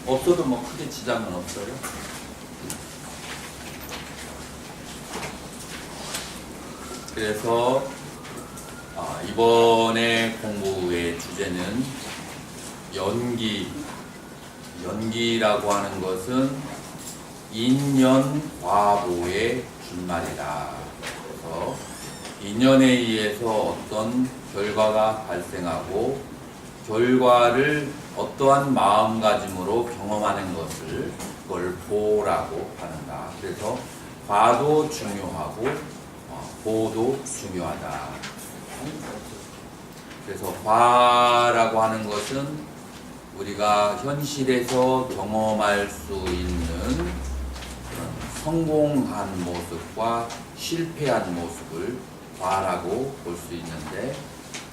없어도 뭐 크게 지장은 없어요. 그래서 이번에 공부의 주제는 연기라고 하는 것은 인연과보의 준말이다. 그래서 인연에 의해서 어떤 결과가 발생하고 결과를 어떠한 마음가짐으로 경험하는 것을 그걸 보라고 하는다. 그래서 과도 중요하고 보도 중요하다. 그래서 과라고 하는 것은 우리가 현실에서 경험할 수 있는 성공한 모습과 실패한 모습을 과라고 볼 수 있는데,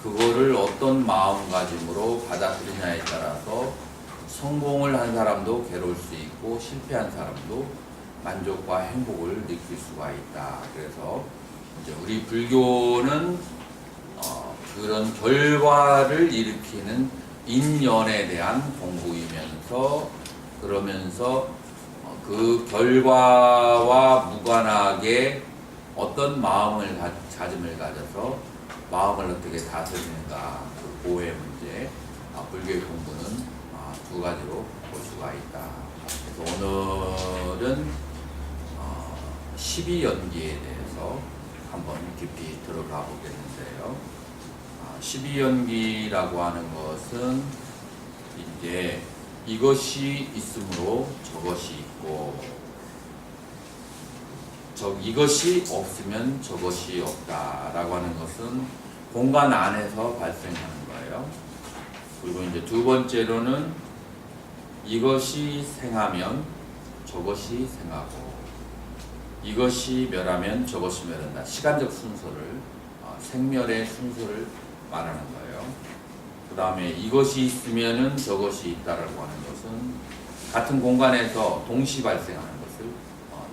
그거를 어떤 마음가짐으로 받아들이냐에 따라서 성공을 한 사람도 괴로울 수 있고 실패한 사람도 만족과 행복을 느낄 수가 있다. 그래서 이제 우리 불교는 그런 결과를 일으키는 인연에 대한 공부이면서, 그러면서 그 결과와 무관하게 어떤 자짐을 가져서 마음을 어떻게 다스리는가, 그 보호의 문제, 불교의 공부는 두 가지로 볼 수가 있다. 그래서 오늘은 12연기에 대해서 한번 깊이 들어가 보겠는데요. 12연기라고 하는 것은 이제 이것이 있으므로 저것이 있고, 이것이 없으면 저것이 없다라고 하는 것은 공간 안에서 발생하는 거예요. 그리고 이제 두 번째로는 이것이 생하면 저것이 생하고, 이것이 멸하면 저것이 멸한다. 시간적 순서를, 생멸의 순서를 말하는 거예요. 그 다음에 이것이 있으면은 저것이 있다라고 하는 것은 같은 공간에서 동시 발생하는 것을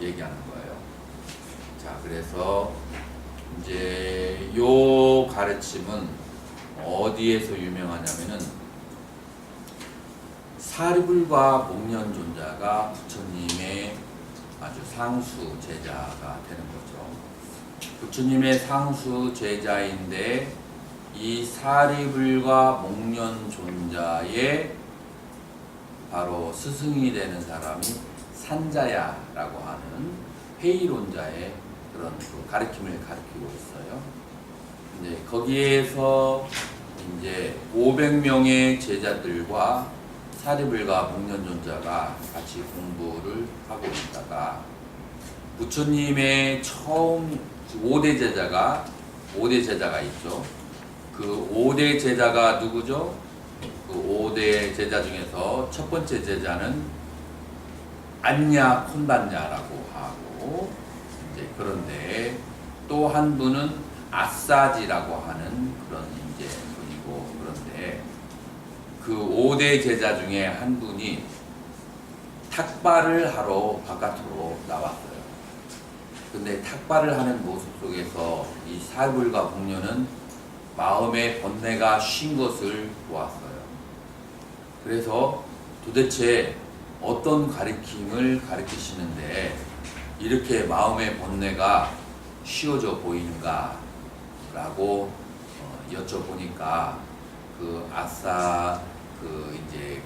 얘기하는 거예요. 자, 그래서 이제 요 가르침은 어디에서 유명하냐면은 사리불과 목련존자가 부처님의 아주 상수 제자가 되는 거죠. 부처님의 상수 제자인데 이 사리불과 목련존자의 바로 스승이 되는 사람이 산자야라고 하는 회의론자의 그런 가르침을 가르치고 있어요. 이제 거기에서 이제 500명의 제자들과 사리불과 목련존자가 같이 공부를 하고 있다가 부처님의 처음 5대 제자가 있죠. 그 5대 제자가 누구죠? 그 5대 제자 중에서 첫 번째 제자는 안냐 콘반냐라고 하고, 이제 그런데 또 한 분은 아싸지라고 하는 그런 이제 분이고, 그런데 그 5대 제자 중에 한 분이 탁발을 하러 바깥으로 나왔어요. 근데 탁발을 하는 모습 속에서 이 사리불과 목련은 마음의 번뇌가 쉰 것을 보았어요. 그래서 도대체 어떤 가르침을 가르치시는데 이렇게 마음의 번뇌가 쉬워져 보이는가 라고 여쭤보니까 이제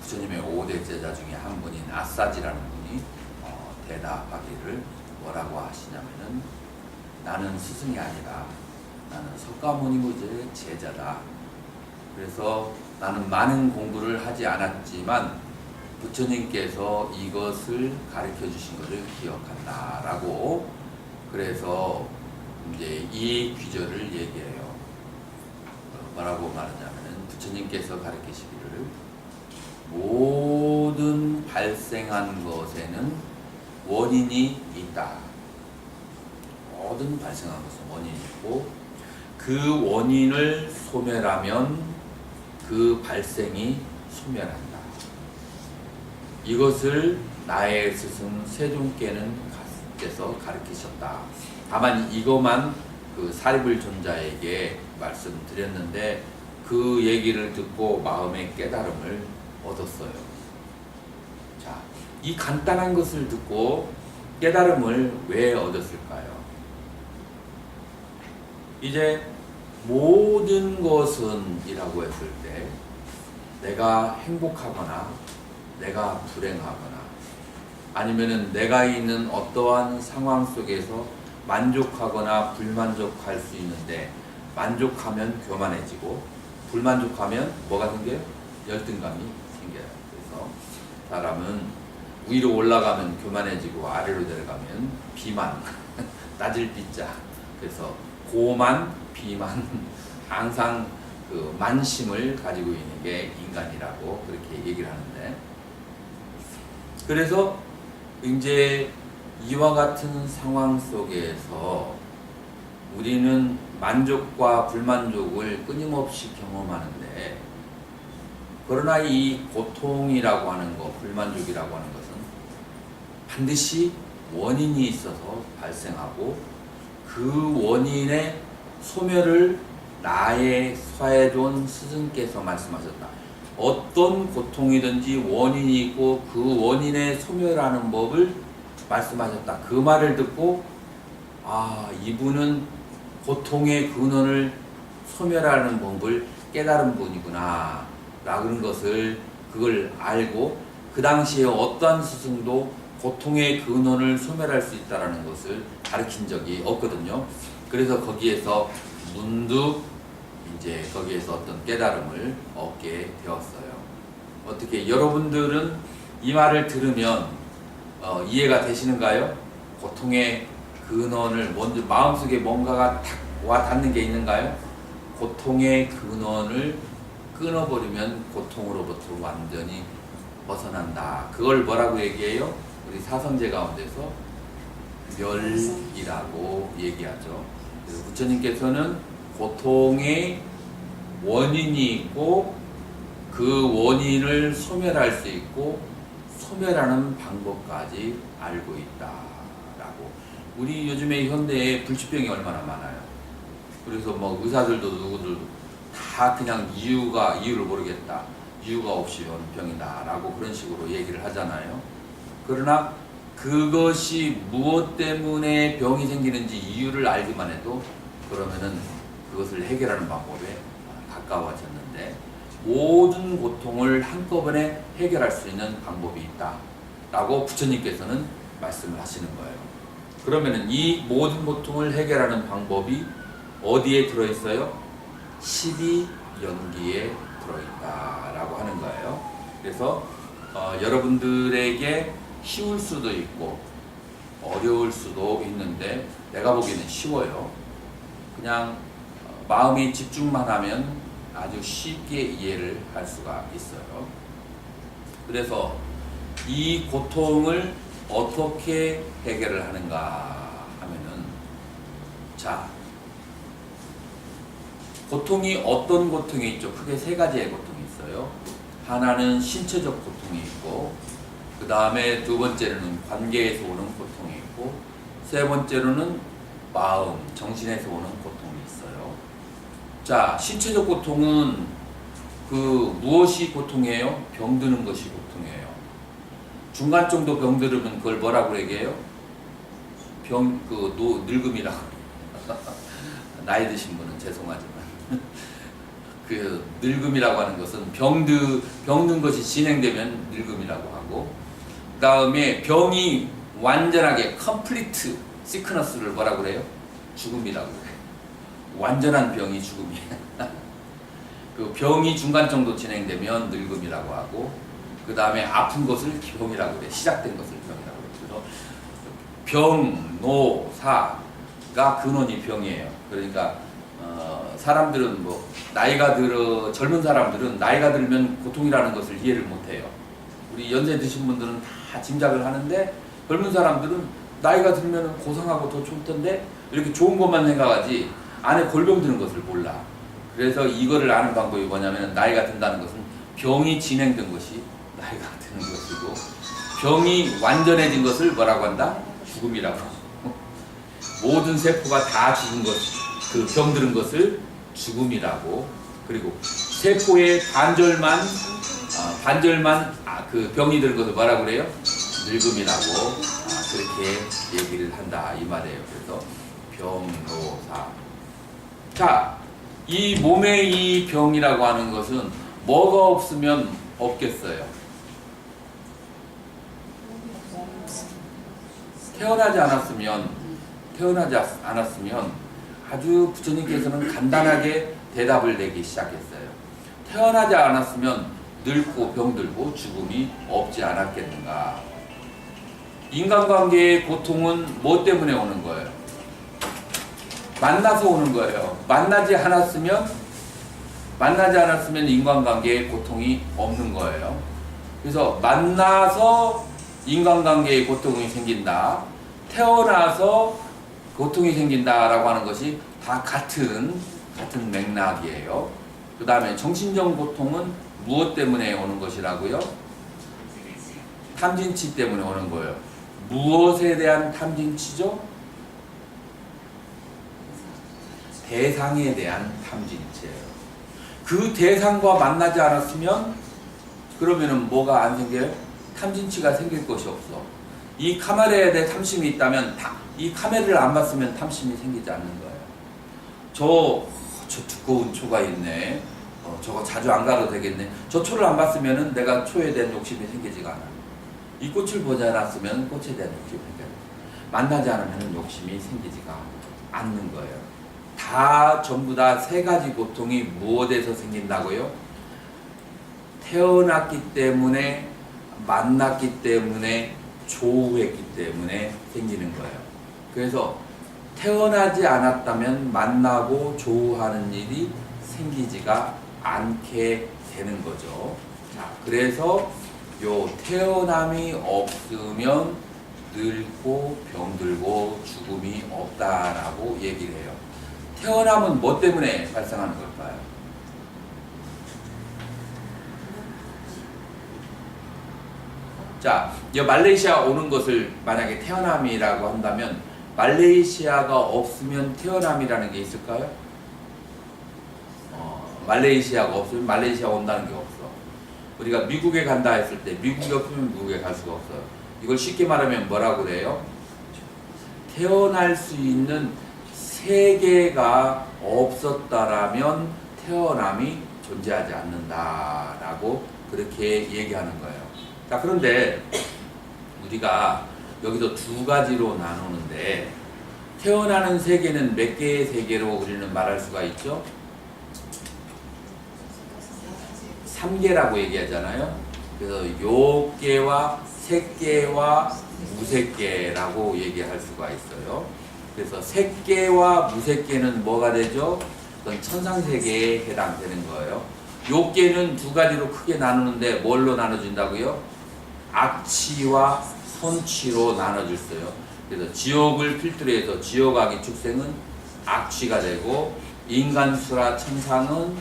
부처님의 5대 제자 중에 한 분인 아싸지라는 분이 대답하기를 뭐라고 하시냐면은, 나는 스승이 아니라 나는 석가모니부의 제자다. 그래서 나는 많은 공부를 하지 않았지만 부처님께서 이것을 가르쳐 주신 것을 기억한다 라고, 그래서 이제 이 귀절을 얘기해요. 뭐라고 말하냐면은 부처님께서 가르치시기를 모든 발생한 것에는 원인이 있다. 모든 발생한 것은 원인이 있고, 그 원인을 소멸하면 그 발생이 소멸한다. 이것을 나의 스승 세존께서 가르치셨다. 다만 이것만 그 사리불 존자에게 말씀드렸는데 그 얘기를 듣고 마음의 깨달음을 얻었어요. 이 간단한 것을 듣고 깨달음을 왜 얻었을까요? 이제 모든 것은 이라고 했을 때 내가 행복하거나 내가 불행하거나 아니면은 내가 있는 어떠한 상황 속에서 만족하거나 불만족할 수 있는데, 만족하면 교만해지고 불만족하면 뭐가 생겨요? 열등감이 생겨요. 그래서 사람은 위로 올라가면 교만해지고 아래로 내려가면 비만, 따질 비자. 그래서 고만, 비만, 항상 그 만심을 가지고 있는 게 인간이라고 그렇게 얘기를 하는데, 그래서 이제 이와 같은 상황 속에서 우리는 만족과 불만족을 끊임없이 경험하는데, 그러나 이 고통이라고 하는 것, 불만족이라고 하는 것은 반드시 원인이 있어서 발생하고, 그 원인의 소멸을 나의 서해존 스승께서 말씀하셨다. 어떤 고통이든지 원인이 있고 그 원인의 소멸하는 법을 말씀하셨다. 그 말을 듣고 이분은 고통의 근원을 소멸하는 법을 깨달은 분이구나 라는 것을 그걸 알고, 그 당시에 어떠한 스승도 고통의 근원을 소멸할 수 있다는 것을 가르친 적이 없거든요. 그래서 거기에서 문득 이제 거기에서 어떤 깨달음을 얻게 되었어요. 어떻게 여러분들은 이 말을 들으면 이해가 되시는가요? 고통의 근원을 먼저 마음속에 뭔가가 탁 와 닿는 게 있는가요? 고통의 근원을 끊어버리면 고통으로부터 완전히 벗어난다. 그걸 뭐라고 얘기해요? 우리 사성제 가운데서 멸이라고 얘기하죠. 그래서 부처님께서는 고통의 원인이 있고 그 원인을 소멸할 수 있고 소멸하는 방법까지 알고 있다라고. 우리 요즘에 현대에 불치병이 얼마나 많아요. 그래서 뭐 의사들도 누구들도 다 그냥 이유를 모르겠다, 이유가 없이 오는 병이다라고 그런 식으로 얘기를 하잖아요. 그러나 그것이 무엇 때문에 병이 생기는지 이유를 알기만 해도 그러면은 그것을 해결하는 방법에 가까워졌는데, 모든 고통을 한꺼번에 해결할 수 있는 방법이 있다라고 부처님께서는 말씀을 하시는 거예요. 그러면은 이 모든 고통을 해결하는 방법이 어디에 들어있어요? 12연기에 들어있다라고 하는 거예요. 그래서 여러분들에게 쉬울 수도 있고 어려울 수도 있는데, 내가 보기에는 쉬워요. 그냥 마음이 집중만 하면 아주 쉽게 이해를 할 수가 있어요. 그래서 이 고통을 어떻게 해결을 하는가 하면은, 고통이 어떤 고통이 있죠? 크게 세 가지의 고통이 있어요. 하나는 신체적 고통이 있고, 그 다음에 두 번째로는 관계에서 오는 고통이 있고, 세 번째로는 마음, 정신에서 오는 고통이 있어요. 신체적 고통은 무엇이 고통이에요? 병드는 것이 고통이에요. 중간 정도 병들으면 그걸 뭐라고 얘기해요? 늙음이라고. 나이 드신 분은 죄송하지만. 그 늙음이라고 하는 것은 병든 것이 진행되면 늙음이라고 하고, 그 다음에 병이 완전하게 컴플리트 시크너스를 뭐라고 그래요? 죽음이라고 그래요. 완전한 병이 죽음이에요. 그 병이 중간 정도 진행되면 늙음이라고 하고, 그 다음에 아픈 것을 병이라고 그래요. 시작된 것을 병이라고 그래요. 그래서 병, 노, 사가 근원이 병이에요. 그러니까 사람들은 젊은 사람들은 나이가 들면 고통이라는 것을 이해를 못해요. 우리 연세 드신 분들은 다 짐작을 하는데, 젊은 사람들은 나이가 들면 고상하고 더 좋던데 이렇게 좋은 것만 생각하지 안에 골병 드는 것을 몰라. 그래서 이거를 아는 방법이 뭐냐면, 나이가 든다는 것은 병이 진행된 것이 나이가 드는 것이고, 병이 완전해진 것을 뭐라고 한다? 죽음이라고. 모든 세포가 다 죽은 것, 그 병드는 것을 죽음이라고. 그리고 세포의 반절만 그 병이 든 것을 뭐라고 그래요? 늙음이라고 그렇게 얘기를 한다 이 말이에요. 그래서 병노사. 자, 이 몸의 이 병이라고 하는 것은 뭐가 없으면 없겠어요? 태어나지 않았으면 아주 부처님께서는 간단하게 대답을 내기 시작했어요. 태어나지 않았으면 늙고 병들고 죽음이 없지 않았겠는가. 인간관계의 고통은 뭐 때문에 오는 거예요? 만나서 오는 거예요. 만나지 않았으면 인간관계에 고통이 없는 거예요. 그래서 만나서 인간관계에 고통이 생긴다, 태어나서 고통이 생긴다라고 하는 것이 다 같은 맥락이에요. 그 다음에 정신적 고통은 무엇 때문에 오는 것이라고요? 탐진치 때문에 오는 거예요. 무엇에 대한 탐진치죠? 대상에 대한 탐진치예요. 그 대상과 만나지 않았으면 그러면은 뭐가 안 생겨요? 탐진치가 생길 것이 없어. 이 카메라에 대해 탐심이 있다면 이 카메라를 안 봤으면 탐심이 생기지 않는 거예요. 저 두꺼운 초가 있네. 저거 자주 안 가도 되겠네. 저 초를 안 봤으면 내가 초에 대한 욕심이 생기지가 않아. 이 꽃을 보지 않았으면 꽃에 대한 욕심이 생겨요. 만나지 않으면 욕심이 생기지가 않는 거예요. 전부 다 세 가지 고통이 무엇에서 생긴다고요? 태어났기 때문에, 만났기 때문에, 조우했기 때문에 생기는 거예요. 그래서 태어나지 않았다면 만나고 조우하는 일이 생기지가 않게 되는 거죠. 자, 그래서 요 태어남이 없으면 늙고 병들고 죽음이 없다라고 얘기를 해요. 태어남은 뭐 때문에 발생하는 걸까요? 자, 말레이시아 오는 것을 만약에 태어남이라고 한다면 말레이시아가 없으면 태어남이라는 게 있을까요? 말레이시아가 없으면 말레이시아 온다는 게 없어. 우리가 미국에 간다 했을 때 미국이 없으면 미국에 갈 수가 없어요. 이걸 쉽게 말하면 뭐라고 그래요? 태어날 수 있는 세계가 없었다라면 태어남이 존재하지 않는다라고 그렇게 얘기하는 거예요. 자, 그런데 우리가 여기서 두 가지로 나누는데 태어나는 세계는 몇 개의 세계로 우리는 말할 수가 있죠? 3개라고 얘기하잖아요. 그래서 요계와 색계와 무색계라고 얘기할 수가 있어요. 그래서 색계와 무색계는 뭐가 되죠? 그건 천상세계에 해당되는 거예요. 요계는 두 가지로 크게 나누는데 뭘로 나눠진다고요? 악취와 선취로 나눠졌어요. 그래서 지옥을 필두로 해서 지옥악의 축생은 악취가 되고 인간수라 천상은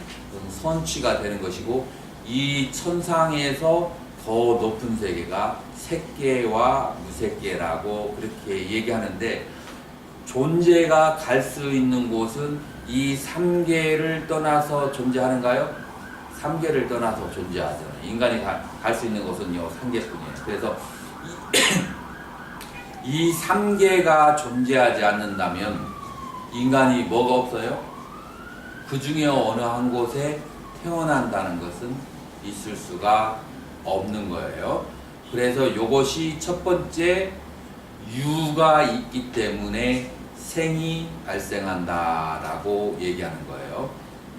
선취가 되는 것이고 이 천상에서 더 높은 세계가 색계와 무색계라고 그렇게 얘기하는데 존재가 갈 수 있는 곳은 이 3계를 떠나서 존재하는가요? 3계를 떠나서 존재하잖아요. 인간이 갈 수 있는 곳은 요 3계뿐이에요. 그래서 이 3계가 존재하지 않는다면 인간이 뭐가 없어요? 그 중에 어느 한 곳에 태어난다는 것은 있을 수가 없는 거예요. 그래서 이것이 첫 번째 유가 있기 때문에 생이 발생한다라고 얘기하는 거예요.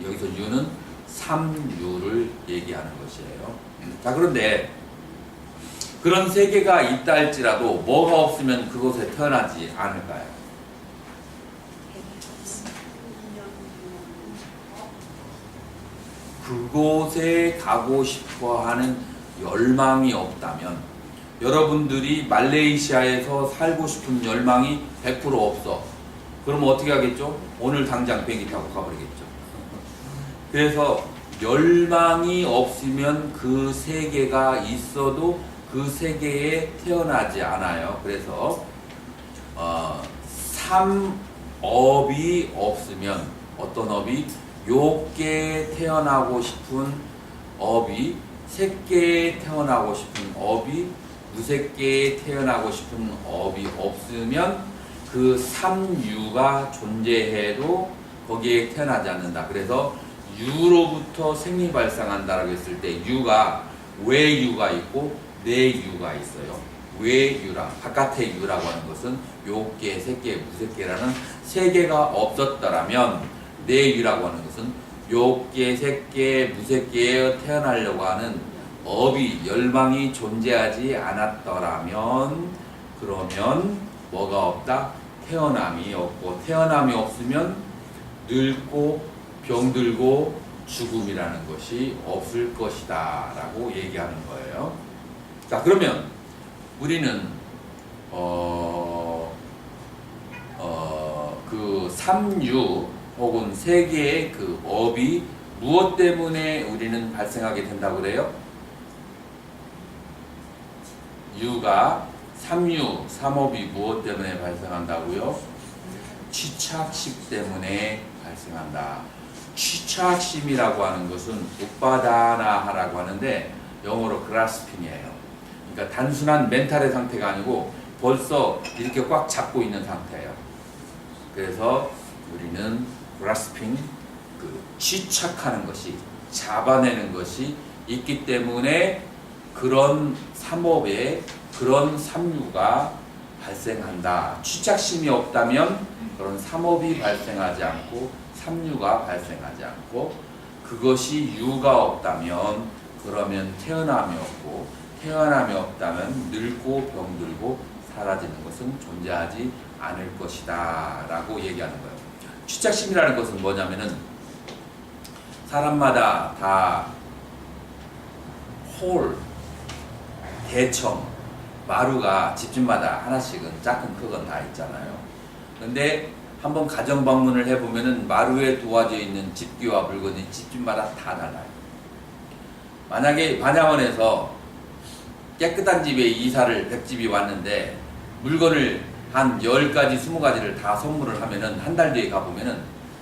여기서 유는 삼유를 얘기하는 것이에요. 자, 그런데 그런 세계가 있다 할지라도 뭐가 없으면 그곳에 태어나지 않을까요? 그곳에 가고 싶어 하는 열망이 없다면 여러분들이 말레이시아에서 살고 싶은 열망이 100% 없어. 그러면 어떻게 하겠죠? 오늘 당장 비행기 타고 가버리겠죠. 그래서 열망이 없으면 그 세계가 있어도 그 세계에 태어나지 않아요. 그래서 삼업이 없으면 어떤 업이? 욕계에 태어나고 싶은 업이, 색계에 태어나고 싶은 업이 무색계에 태어나고 싶은 업이 없으면 그 삼유가 존재해도 거기에 태어나지 않는다. 그래서 유로부터 생리 발생한다라고 했을 때 유가 외유가 있고 내유가 있어요. 외유라 바깥의 유라고 하는 것은 요계, 색계, 무색계라는 세 개가 없었더라면 내유라고 하는 것은 요계, 색계, 무색계에 태어나려고 하는 업이 열망이 존재하지 않았더라면 그러면 뭐가 없다? 태어남이 없고 태어남이 없으면 늙고 병들고 죽음이라는 것이 없을 것이다 라고 얘기하는 거예요. 자, 그러면 우리는 그 삼유 혹은 세 개의 그 업이 무엇 때문에 우리는 발생하게 된다고 그래요? 유가 삼유, 삼업이 무엇 때문에 발생한다고요? 취착심 때문에 발생한다. 취착심이라고 하는 것은 우파다나하라고 하는데 영어로 그라스핑이에요. 그러니까 단순한 멘탈의 상태가 아니고 벌써 이렇게 꽉 잡고 있는 상태예요. 그래서 우리는 그라스핑, 그 취착하는 것이, 잡아내는 것이 있기 때문에 그런 삼업에 그런 삼유가 발생한다. 취착심이 없다면 그런 삼업이 발생하지 않고 삼유가 발생하지 않고 그것이 유가 없다면 그러면 태어남이 없고 태어남이 없다면 늙고 병들고 사라지는 것은 존재하지 않을 것이다 라고 얘기하는 거예요. 취착심이라는 것은 뭐냐면은 사람마다 다 홀, 대청, 마루가 집집마다 하나씩은 작은 크건 다 있잖아요. 근데 한번 가정 방문을 해보면은 마루에 도와져 있는 집기와 물건이 집집마다 다 달라요. 만약에 반야원에서 깨끗한 집에 이사를 100집이 왔는데 물건을 한 10가지, 20가지를 다 선물을 하면은 한 달 뒤에 가보면은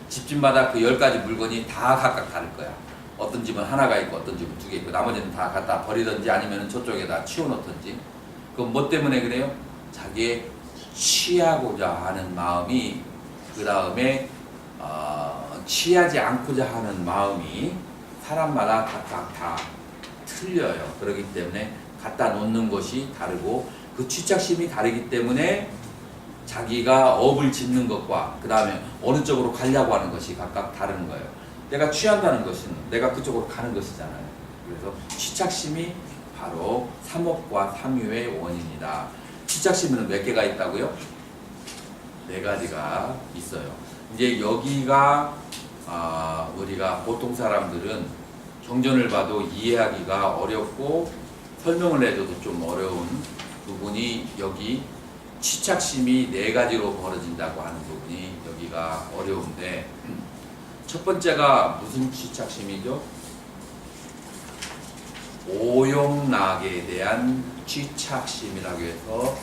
집집마다 그 10가지 물건이 다 각각 다를 거야. 어떤 집은 하나가 있고 어떤 집은 2개 있고 나머지는 다 갖다 버리든지 아니면 저쪽에다 치워놓든지. 그건 뭐 때문에 그래요? 자기의 취하고자 하는 마음이 그 다음에 취하지 않고자 하는 마음이 사람마다 각각 다 틀려요. 그렇기 때문에 갖다 놓는 것이 다르고 그 취착심이 다르기 때문에 자기가 업을 짓는 것과 그 다음에 어느 쪽으로 가려고 하는 것이 각각 다른 거예요. 내가 취한다는 것은 내가 그쪽으로 가는 것이잖아요. 그래서 취착심이 바로 삼업과 삼유의 원인이다. 취착심은 몇 개가 있다고요? 4가지가 있어요. 이제 여기가 우리가 보통 사람들은 경전을 봐도 이해하기가 어렵고 설명을 해줘도 좀 어려운 부분이 여기 취착심이 4가지로 벌어진다고 하는 부분이 여기가 어려운데 첫 번째가 무슨 취착심이죠? 오용락에 대한 취착심이라고 해서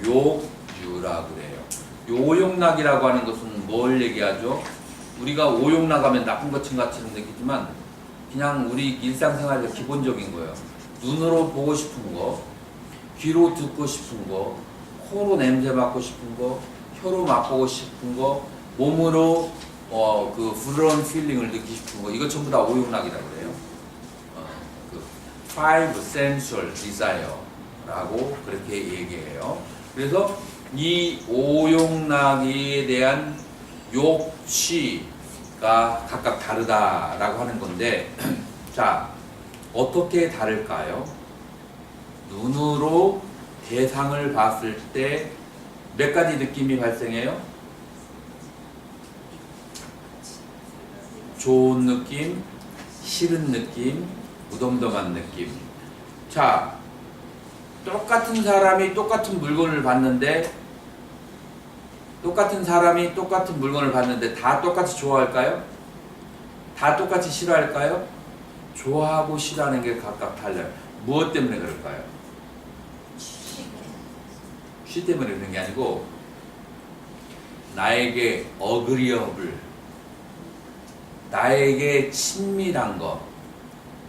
욕유라고 그래요. 오용락이라고 하는 것은 뭘 얘기하죠? 우리가 오용락하면 나쁜 것처럼 느끼지만 그냥 우리 일상생활에서 기본적인 거예요. 눈으로 보고 싶은 거, 귀로 듣고 싶은 거, 코로 냄새 맡고 싶은 거, 혀로 맛보고 싶은 거, 몸으로 그 부드러운 필링을 느끼고 싶은 거, 이거 전부 다 오용락이라고 그래요. 그 five sensual desire라고 그렇게 얘기해요. 그래서 이 오용락에 대한 욕취가 각각 다르다라고 하는 건데, 자, 어떻게 다를까요? 눈으로 대상을 봤을 때 몇 가지 느낌이 발생해요? 좋은 느낌, 싫은 느낌, 무덤덤한 느낌. 자, 똑같은 사람이 똑같은 물건을 봤는데 다 똑같이 좋아할까요? 다 똑같이 싫어할까요? 좋아하고 싫어하는 게 각각 달라요. 무엇 때문에 그럴까요? 취 때문에 그런 게 아니고 나에게 어그리어블, 나에게 친밀한 것,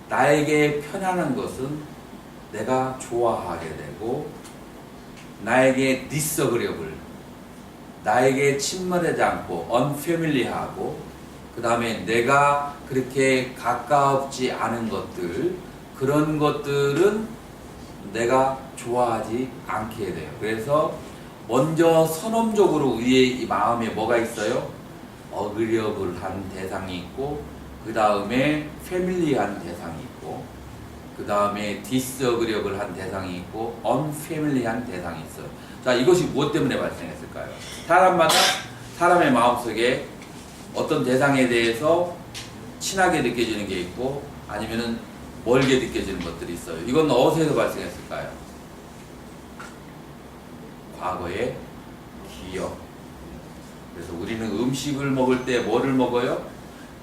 나에게 편안한 것은 내가 좋아하게 되고 나에게 disagreeable, 나에게 친밀하지 않고 unfamiliar하고 그 다음에 내가 그렇게 가깝지 않은 것들, 그런 것들은 내가 좋아하지 않게 돼요. 그래서 먼저 선언적으로 우리의 이 마음에 뭐가 있어요? 어그리어블한 대상이 있고 그 다음에 패밀리한 대상이 있고 그 다음에 디스어그리어블한 대상이 있고 언패밀리한 대상이 있어요. 자, 이것이 무엇 때문에 발생했을까요? 사람마다 사람의 마음속에 어떤 대상에 대해서 친하게 느껴지는 게 있고 아니면은 멀게 느껴지는 것들이 있어요. 이건 어디서 발생했을까요? 과거의 기억. 그래서 우리는 음식을 먹을 때 뭐를 먹어요?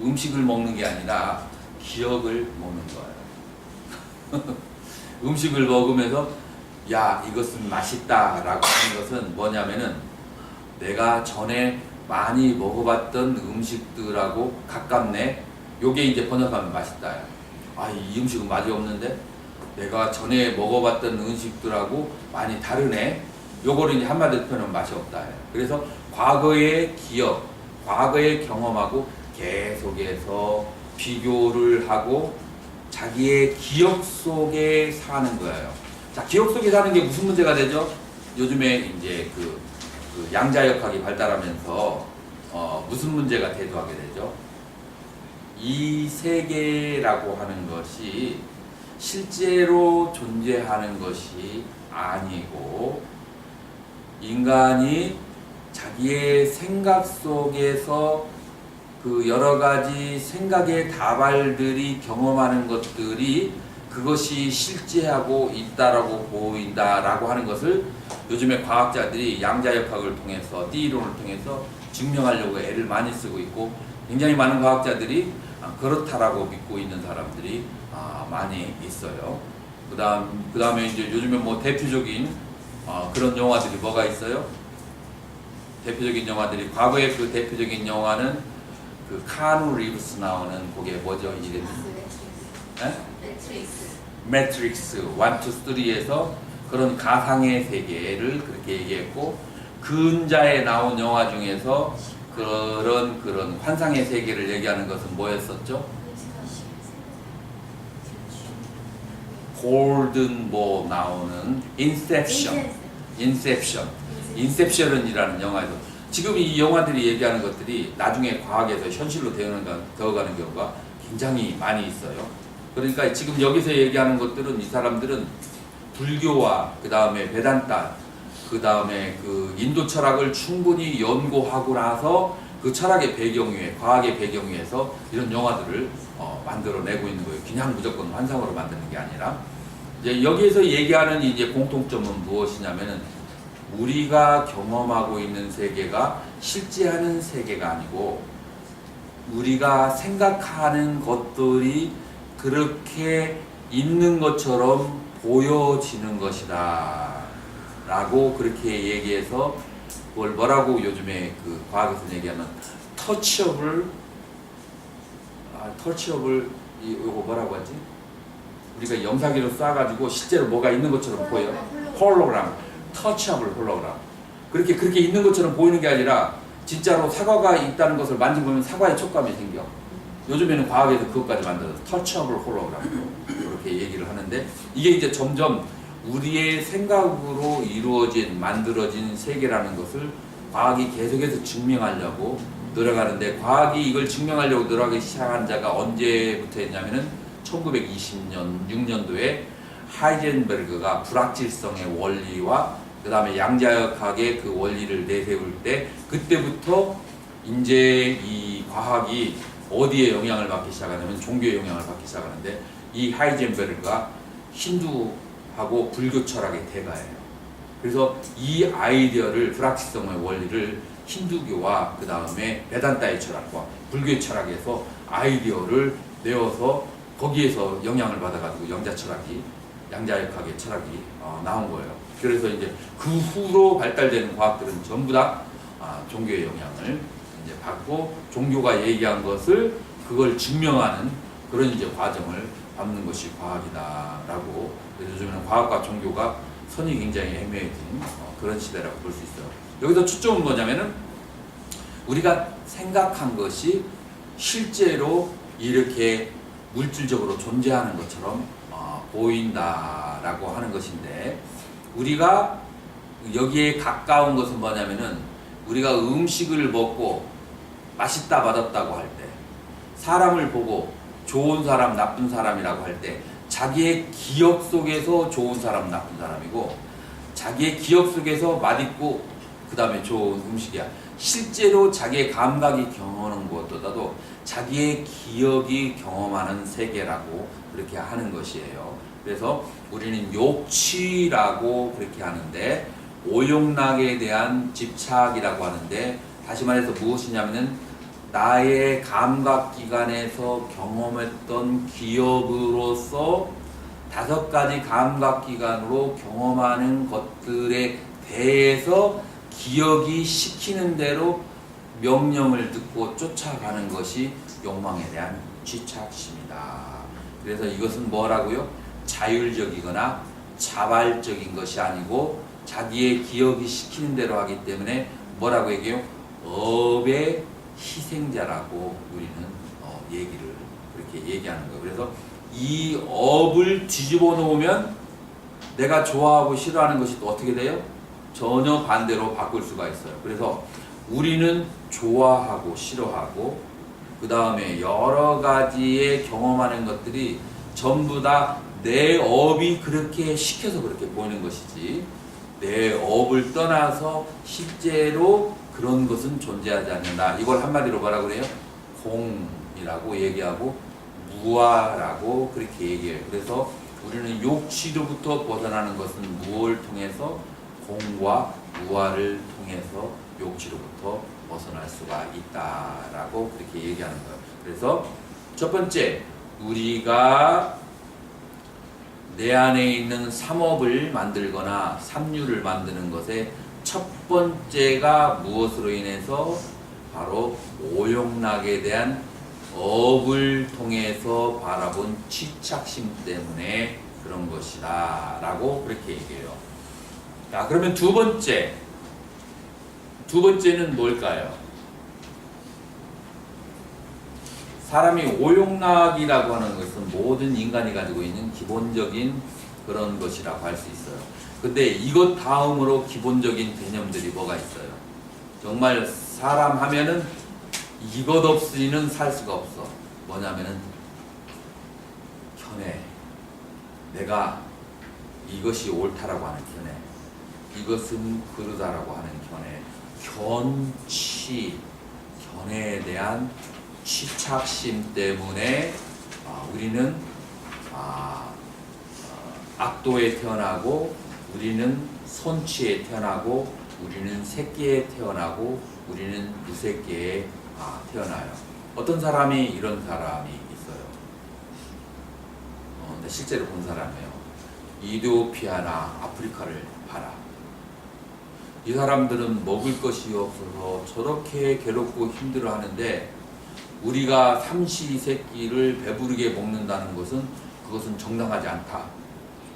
음식을 먹는 게 아니라 기억을 먹는 거예요. 음식을 먹으면서 야, 이것은 맛있다 라고 하는 것은 뭐냐면은 내가 전에 많이 먹어봤던 음식들하고 가깝네. 요게 이제 번역하면 맛있다. 아, 이 음식은 맛이 없는데 내가 전에 먹어봤던 음식들하고 많이 다르네. 요거를 이제 한마디로 표현하면 맛이 없다. 그래서 과거의 기억, 과거의 경험하고 계속해서 비교를 하고 자기의 기억 속에 사는 거예요. 자, 기억 속에 사는 게 무슨 문제가 되죠? 요즘에 이제 그 양자역학이 발달하면서 무슨 문제가 대두하게 되죠? 이 세계라고 하는 것이 실제로 존재하는 것이 아니고 인간이 자기의 생각 속에서 그 여러 가지 생각의 다발들이 경험하는 것들이 그것이 실제하고 있다라고 보인다라고 하는 것을 요즘에 과학자들이 양자역학을 통해서 띠이론을 통해서 증명하려고 애를 많이 쓰고 있고 굉장히 많은 과학자들이 그렇다라고 믿고 있는 사람들이 많이 있어요. 그 다음에 이제 요즘에 뭐 대표적인 그런 영화들이 뭐가 있어요? 대표적인 영화들이 과거에 그 대표적인 영화는 그 카누 리브스 나오는 그게 뭐죠? 이름이? 매트릭스 1, 2, 3에서 그런 가상의 세계를 그렇게 얘기했고 근자에 나온 영화 중에서 그런 환상의 세계를 얘기하는 것은 뭐였었죠? 골든 뭐 나오는 인셉션이라는 영화에서 지금 이 영화들이 얘기하는 것들이 나중에 과학에서 현실로 되어가는 경우가 굉장히 많이 있어요. 그러니까 지금 여기서 얘기하는 것들은 이 사람들은 불교와 그 다음에 베단타 그 다음에 그 인도 철학을 충분히 연구하고 나서 그 철학의 배경 위에 과학의 배경 위에서 이런 영화들을 만들어내고 있는 거예요. 그냥 무조건 환상으로 만드는 게 아니라 이제 여기에서 얘기하는 이제 공통점은 무엇이냐면은 우리가 경험하고 있는 세계가 실제하는 세계가 아니고 우리가 생각하는 것들이 그렇게 있는 것처럼 보여지는 것이다 라고 그렇게 얘기해서 그걸 뭐라고 요즘에 그 과학에서 얘기하면 터치업을 이거 뭐라고 하지? 우리가 영상기로 쏴가지고 실제로 뭐가 있는 것처럼 보여. 홀로그램. 터치업을 홀로그램. 그렇게 있는 것처럼 보이는 게 아니라 진짜로 사과가 있다는 것을 만져보면 사과의 촉감이 생겨. 요즘에는 과학에서 그것까지 만들어서 터치업을 홀로그램으로 그렇게 얘기를 하는데 이게 이제 점점 우리의 생각으로 만들어진 세계라는 것을 과학이 계속해서 증명하려고 노력하는데 과학이 이걸 증명하려고 노력하기 시작한 자가 언제부터 했냐면은 1926년도에 하이젠베르그가 불확실성의 원리와 그 다음에 양자역학의 그 원리를 내세울 때 그때부터 이제 이 과학이 어디에 영향을 받기 시작하냐면 종교에 영향을 받기 시작하는데 이 하이젠베르그가 힌두하고 불교 철학의 대가예요. 그래서 이 아이디어를 불확실성의 원리를 힌두교와 그 다음에 베단타의 철학과 불교의 철학에서 아이디어를 내어서 거기에서 영향을 받아가지고 양자역학의 철학이 나온 거예요. 그래서 이제 그 후로 발달되는 과학들은 전부 다 종교의 영향을 이제 받고 종교가 얘기한 것을 그걸 증명하는 그런 이제 과정을 밟는 것이 과학이다라고 요즘에는 과학과 종교가 선이 굉장히 애매해진 그런 시대라고 볼 수 있어요. 여기서 초점은 뭐냐면은 우리가 생각한 것이 실제로 이렇게 물질적으로 존재하는 것처럼 보인다라고 하는 것인데, 우리가 여기에 가까운 것은 뭐냐면은 우리가 음식을 먹고 맛있다 맛없다고 할 때, 사람을 보고 좋은 사람 나쁜 사람이라고 할 때 자기의 기억 속에서 좋은 사람 나쁜 사람이고, 자기의 기억 속에서 맛있고 그 다음에 좋은 음식이야. 실제로 자기의 감각이 경험하는 것보다도 자기의 기억이 경험하는 세계라고 그렇게 하는 것이에요. 그래서 우리는 욕취라고 그렇게 하는데, 오욕락에 대한 집착이라고 하는데, 다시 말해서 무엇이냐면은 나의 감각기관에서 경험했던 기억으로서 5가지 감각기관으로 경험하는 것들에 대해서 기억이 시키는 대로 명령을 듣고 쫓아가는 것이 욕망에 대한 집착심이다. 그래서 이것은 뭐라고요? 자율적이거나 자발적인 것이 아니고 자기의 기억이 시키는 대로 하기 때문에 뭐라고 얘기해요? 업의 희생자라고 우리는 얘기를 그렇게 얘기하는 거예요. 그래서 이 업을 뒤집어 놓으면 내가 좋아하고 싫어하는 것이 또 어떻게 돼요? 전혀 반대로 바꿀 수가 있어요. 그래서 우리는 좋아하고 싫어하고 그 다음에 여러 가지의 경험하는 것들이 전부 다 내 업이 그렇게 시켜서 그렇게 보이는 것이지, 내 업을 떠나서 실제로 그런 것은 존재하지 않는다. 이걸 한마디로 뭐라고 그래요? 공이라고 얘기하고 무아라고 그렇게 얘기해요. 그래서 우리는 욕취로부터 벗어나는 것은 무엇을 통해서? 공과 무아를 통해서 욕취로부터 벗어날 수가 있다라고 그렇게 얘기하는 거예요. 그래서 첫 번째, 우리가 내 안에 있는 삼업을 만들거나 삼류를 만드는 것의 첫 번째가 무엇으로 인해서? 바로 오욕락에 대한 업을 통해서 바라본 집착심 때문에 그런 것이다 라고 그렇게 얘기해요. 자, 그러면 두 번째는 뭘까요? 사람이 오욕락이라고 하는 것은 모든 인간이 가지고 있는 기본적인 그런 것이라고 할 수 있어요. 근데 이것 다음으로 기본적인 개념들이 뭐가 있어요? 정말 사람 하면은 이것 없이는 살 수가 없어. 뭐냐면은 견해. 내가 이것이 옳다라고 하는 견해. 이것은 그르다라고 하는 견해. 견취, 견해에 대한 집착심 때문에 우리는 악도에 태어나고, 우리는 손취에 태어나고, 우리는 새끼에 태어나고, 우리는 무새끼에 태어나요. 어떤 사람이 이런 사람이 있어요. 근데 실제로 본 사람이에요. 이디오피아나 아프리카를 봐라. 이 사람들은 먹을 것이 없어서 저렇게 괴롭고 힘들어 하는데, 우리가 삼시세끼를 배부르게 먹는다는 것은 그것은 정당하지 않다,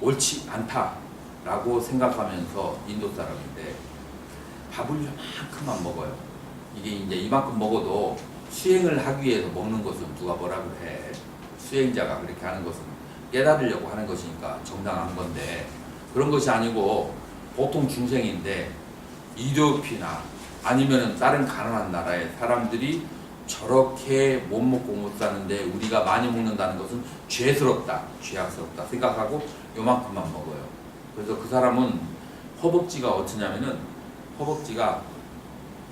옳지 않다라고 생각하면서 인도 사람인데 밥을 이만큼만 먹어요. 이게 이제 이만큼 먹어도 수행을 하기 위해서 먹는 것은 누가 뭐라고 해. 수행자가 그렇게 하는 것은 깨달으려고 하는 것이니까 정당한 건데, 그런 것이 아니고 보통 중생인데 이디오피나 아니면은 다른 가난한 나라의 사람들이 저렇게 못 먹고 못 사는데 우리가 많이 먹는다는 것은 죄스럽다, 죄악스럽다 생각하고 요만큼만 먹어요. 그래서 그 사람은 허벅지가 어떠냐면은, 허벅지가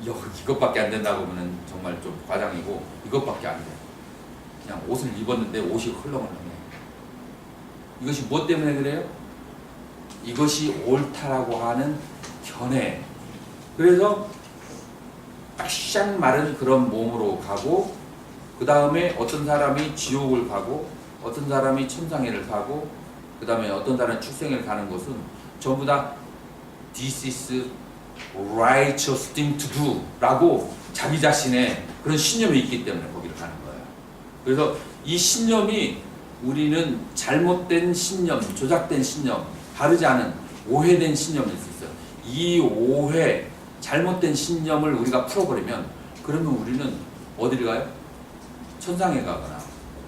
이것밖에 안 된다고 하면 정말 좀 과장이고, 이것밖에 안 돼. 그냥 옷을 입었는데 옷이 헐렁헐렁해. 이것이 뭐 때문에 그래요? 이것이 옳다라고 하는 견해. 그래서 빡샥 마른 그런 몸으로 가고, 그 다음에 어떤 사람이 지옥을 가고, 어떤 사람이 천상회를 가고, 그 다음에 어떤 사람이 출생을 가는 것은 전부 다 This is righteous thing to do 라고 자기 자신의 그런 신념이 있기 때문에 거기를 가는 거예요. 그래서 이 신념이, 우리는 잘못된 신념, 조작된 신념, 바르지 않은 오해된 신념이 있을 수 있어요. 이 오해, 잘못된 신념을 우리가 풀어버리면 그러면 우리는 어디를 가요? 천상에 가거나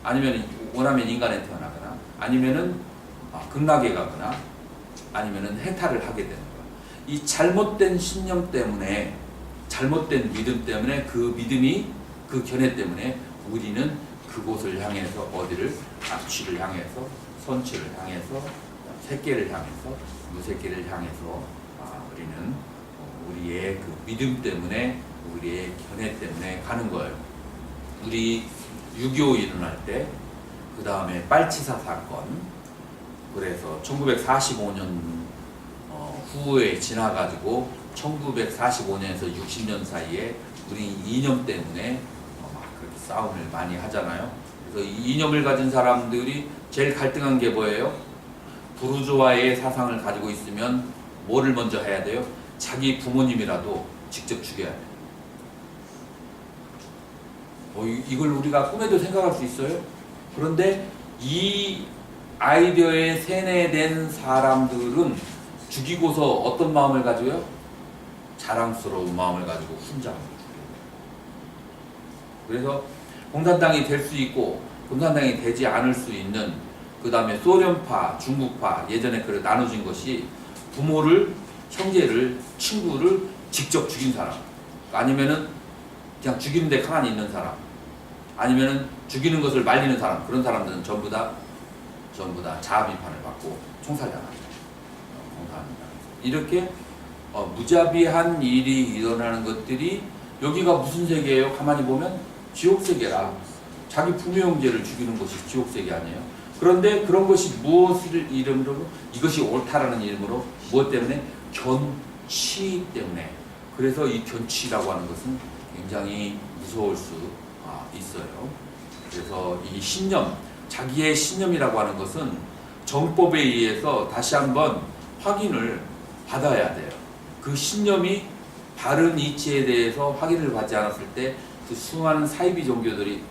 아니면 원하면 인간에 태어나거나 아니면은 극락에 가거나 아니면은 해탈을 하게 되는 거예요. 이 잘못된 신념 때문에, 잘못된 믿음 때문에, 그 믿음이, 그 견해 때문에 우리는 그곳을 향해서 어디를? 악취를 향해서, 선취를 향해서, 새끼를 향해서, 무새끼를 향해서 우리는 우리의 그 믿음 때문에, 우리의 견해 때문에 가는 거예요. 우리 6.25 일어날 때, 그 다음에 빨치사 사건, 그래서 1945년 후에 지나가지고 1945년에서 60년 사이에 우리 이념 때문에 막 그렇게 싸움을 많이 하잖아요. 그래서 이 이념을 가진 사람들이 제일 갈등한 게 뭐예요? 부르주아의 사상을 가지고 있으면 뭐를 먼저 해야 돼요? 자기 부모님이라도 직접 죽여야 돼요. 이걸 우리가 꿈에도 생각할 수 있어요? 그런데 이 아이디어에 세뇌된 사람들은 죽이고서 어떤 마음을 가지고요? 자랑스러운 마음을 가지고 훈장을 죽여요. 그래서 공산당이 될 수 있고 공산당이 되지 않을 수 있는, 그 다음에 소련파, 중국파, 예전에 그래 나눠진 것이 부모를, 형제를, 친구를 직접 죽인 사람, 아니면은 그냥 죽이는 데 가만히 있는 사람, 아니면은 죽이는 것을 말리는 사람, 그런 사람들은 전부 다 자아 비판을 받고 총살당합니다. 이렇게 무자비한 일이 일어나는 것들이, 여기가 무슨 세계예요? 가만히 보면 지옥세계라. 자기 부모 형제를 죽이는 것이 지옥세계 아니에요? 그런데 그런 것이 무엇을 이름으로? 이것이 옳다라는 이름으로, 무엇 때문에? 견치 때문에. 그래서 이 견치라고 하는 것은 굉장히 무서울 수 있어요. 그래서 이 신념, 자기의 신념이라고 하는 것은 정법에 의해서 다시 한번 확인을 받아야 돼요. 그 신념이 바른 이치에 대해서 확인을 받지 않았을 때 그 수많은 사이비 종교들이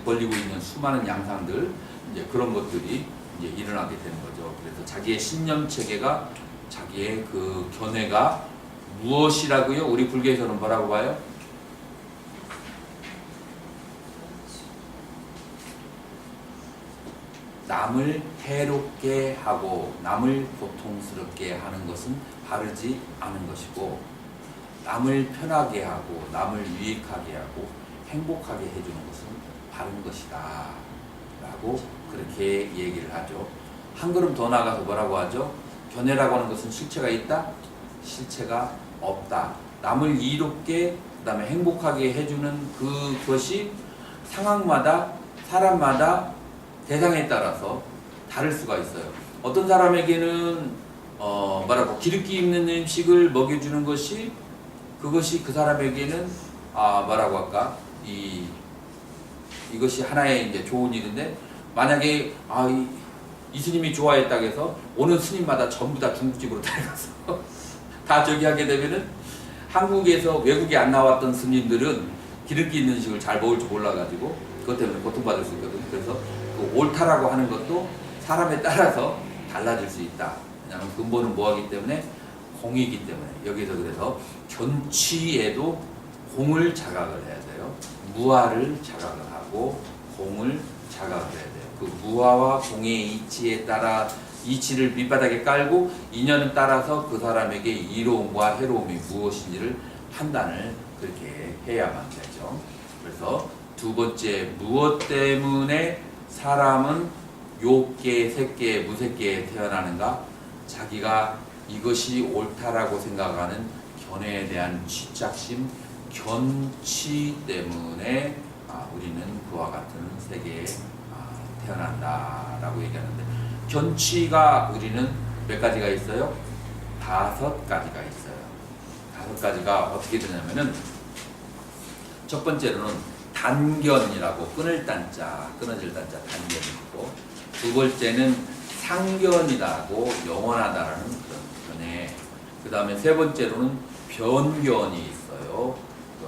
벌리고 있는 수많은 양상들, 이제 그런 것들이 이제 일어나게 되는 거죠. 그래서 자기의 신념 체계가, 자기의 그 견해가 무엇이라고요? 우리 불교에서는 뭐라고 봐요? 남을 해롭게 하고 남을 고통스럽게 하는 것은 바르지 않은 것이고, 남을 편하게 하고 남을 유익하게 하고 행복하게 해주는 것은 바른 것이다 라고 그렇게 얘기를 하죠. 한 걸음 더 나가서 뭐라고 하죠? 견해라고 하는 것은 실체가 있다? 실체가 없다. 남을 이롭게, 그 다음에 행복하게 해주는 그것이 상황마다, 사람마다, 대상에 따라서 다를 수가 있어요. 어떤 사람에게는 기름기 있는 음식을 먹여주는 것이, 그것이 그 사람에게는 뭐라고 할까, 이것이 하나의 이제 좋은 일인데, 만약에 이 스님이 좋아했다고 해서 오는 스님마다 전부 다 중국집으로 데려가서 다 저기 하게 되면은, 한국에서 외국에 안 나왔던 스님들은 기름기 있는 음식을 잘 먹을 줄 몰라가지고 그것 때문에 고통받을 수 있거든요. 그래서 그 옳다라고 하는 것도 사람에 따라서 달라질 수 있다. 왜냐하면 근본은 뭐하기 때문에? 공이기 때문에. 여기서 그래서 견치에도 공을 자각을 해야 돼요. 무아를 자각을 하고 공을 자각을 해야 돼요. 그 무아와 공의 이치에 따라, 이치를 밑바닥에 깔고 인연을 따라서 그 사람에게 이로움과 해로움이 무엇인지를 판단을 그렇게 해야만 되죠. 그래서 두 번째, 무엇 때문에 사람은 욕계, 색계, 무색계에 태어나는가? 자기가 이것이 옳다라고 생각하는 견해에 대한 취착심, 견치 때문에 우리는 그와 같은 세계에 태어난다라고 얘기하는데, 견치가 우리는 몇 가지가 있어요? 5가지가 있어요. 5가지가 어떻게 되냐면은, 첫 번째로는 단견이라고, 끊을 단자, 끊어질 단자 단견이 있고, 두 번째는 상견이라고, 영원하다라는 그런 견해. 그 다음에 세 번째로는 변견이 있어요.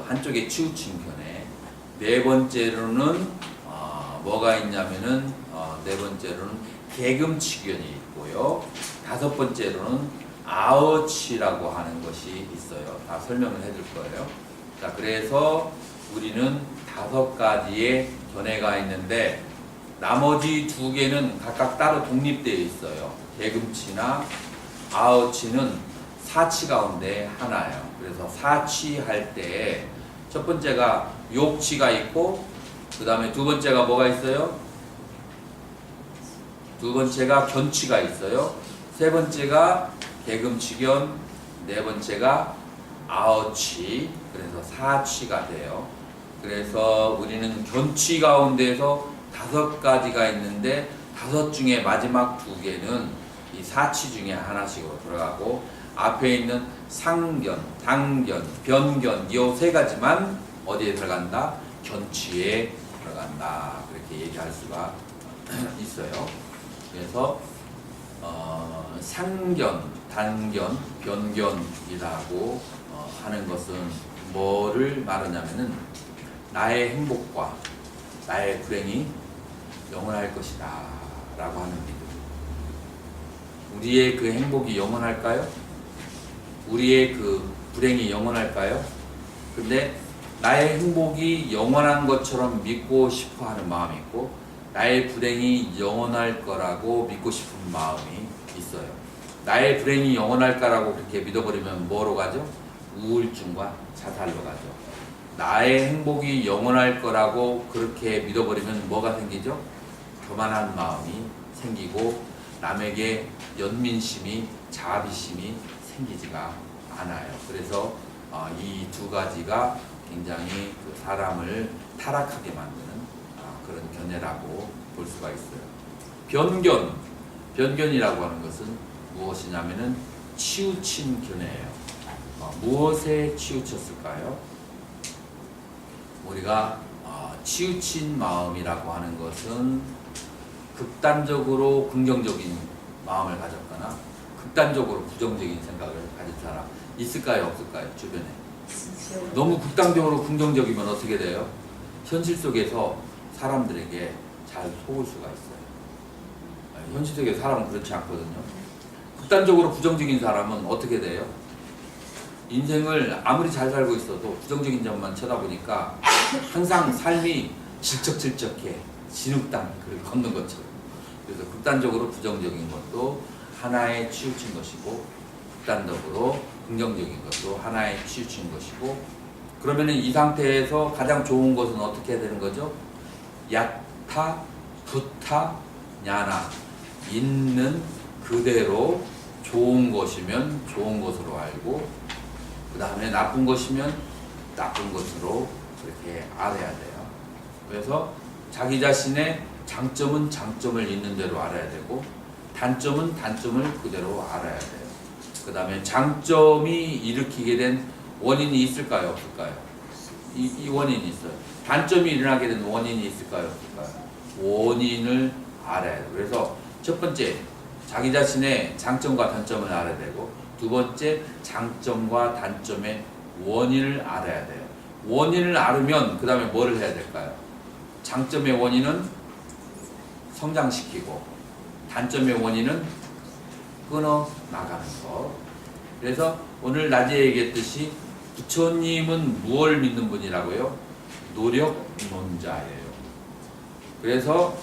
한쪽에 치우친 견해. 네 번째로는 뭐가 있냐면은 네 번째로는 개금치견이 있고요. 다섯 번째로는 아어치라고 하는 것이 있어요. 다 설명을 해줄 거예요. 자, 그래서 우리는 5가지의 견해가 있는데 나머지 2개는 각각 따로 독립되어 있어요. 개금치나 아어치는 사치 가운데 하나예요. 그래서 사치할 때 첫 번째가 욕치가 있고 그 다음에 두 번째가 뭐가 있어요? 두 번째가 견치가 있어요. 세 번째가 개금치견, 네 번째가 아어치, 그래서 사치가 돼요. 그래서 우리는 견치 가운데에서 5가지가 있는데 5 중에 마지막 2개는 이 사치 중에 하나씩으로 들어가고 앞에 있는 상견, 당견, 변견 이 3가지만 어디에 들어간다? 견치에 들어간다. 그렇게 얘기할 수가 있어요. 그래서 상견, 단견, 변견이라고 하는 것은 뭐를 말하냐면은 나의 행복과 나의 불행이 영원할 것이다 라고 하는 믿음. 우리의 그 행복이 영원할까요? 우리의 그 불행이 영원할까요? 근데 나의 행복이 영원한 것처럼 믿고 싶어 하는 마음이 있고 나의 불행이 영원할 거라고 믿고 싶은 마음이 있어요. 나의 불행이 영원할 거라고 그렇게 믿어버리면 뭐로 가죠? 우울증과 자살로 가죠. 나의 행복이 영원할 거라고 그렇게 믿어버리면 뭐가 생기죠? 교만한 마음이 생기고 남에게 연민심이, 자비심이 생기지가 않아요. 그래서 이 2가지가 굉장히 그 사람을 타락하게 만드는 그런 견해라고 볼 수가 있어요. 변견, 변견이라고 하는 것은 무엇이냐면은 치우친 견해예요. 무엇에 치우쳤을까요? 우리가 치우친 마음이라고 하는 것은 극단적으로 긍정적인 마음을 가졌거나 극단적으로 부정적인 생각을 가진 사람 있을까요? 없을까요? 주변에. 너무 극단적으로 긍정적이면 어떻게 돼요? 현실 속에서 사람들에게 잘 속을 수가 있어요. 현실 속에 사람은 그렇지 않거든요. 극단적으로 부정적인 사람은 어떻게 돼요? 인생을 아무리 잘 살고 있어도 부정적인 점만 쳐다보니까 항상 삶이 질척질척해 진흙탕을 걷는 것처럼. 그래서 극단적으로 부정적인 것도 하나의 치우친 것이고 극단적으로 긍정적인 것도 하나의 치우친 것이고 그러면 이 상태에서 가장 좋은 것은 어떻게 되는 거죠? 야타, 부타, 냐나 있는 그대로 좋은 것이면 좋은 것으로 알고 그 다음에 나쁜 것이면 나쁜 것으로 그렇게 알아야 돼요. 그래서 자기 자신의 장점은 장점을 있는 대로 알아야 되고 단점은 단점을 그대로 알아야 돼요. 그 다음에 장점이 일으키게 된 원인이 있을까요? 없을까요? 이 원인이 있어요. 단점이 일어나게 된 원인이 있을까요? 없을까요? 원인을 알아야 돼요. 그래서 첫 번째, 자기 자신의 장점과 단점을 알아야 되고 두 번째, 장점과 단점의 원인을 알아야 돼요. 원인을 알으면 그 다음에 뭐를 해야 될까요? 장점의 원인은 성장시키고 단점의 원인은 끊어 나가는 것. 그래서 오늘 낮에 얘기했듯이 부처님은 무엇을 믿는 분이라고요? 노력론자예요. 그래서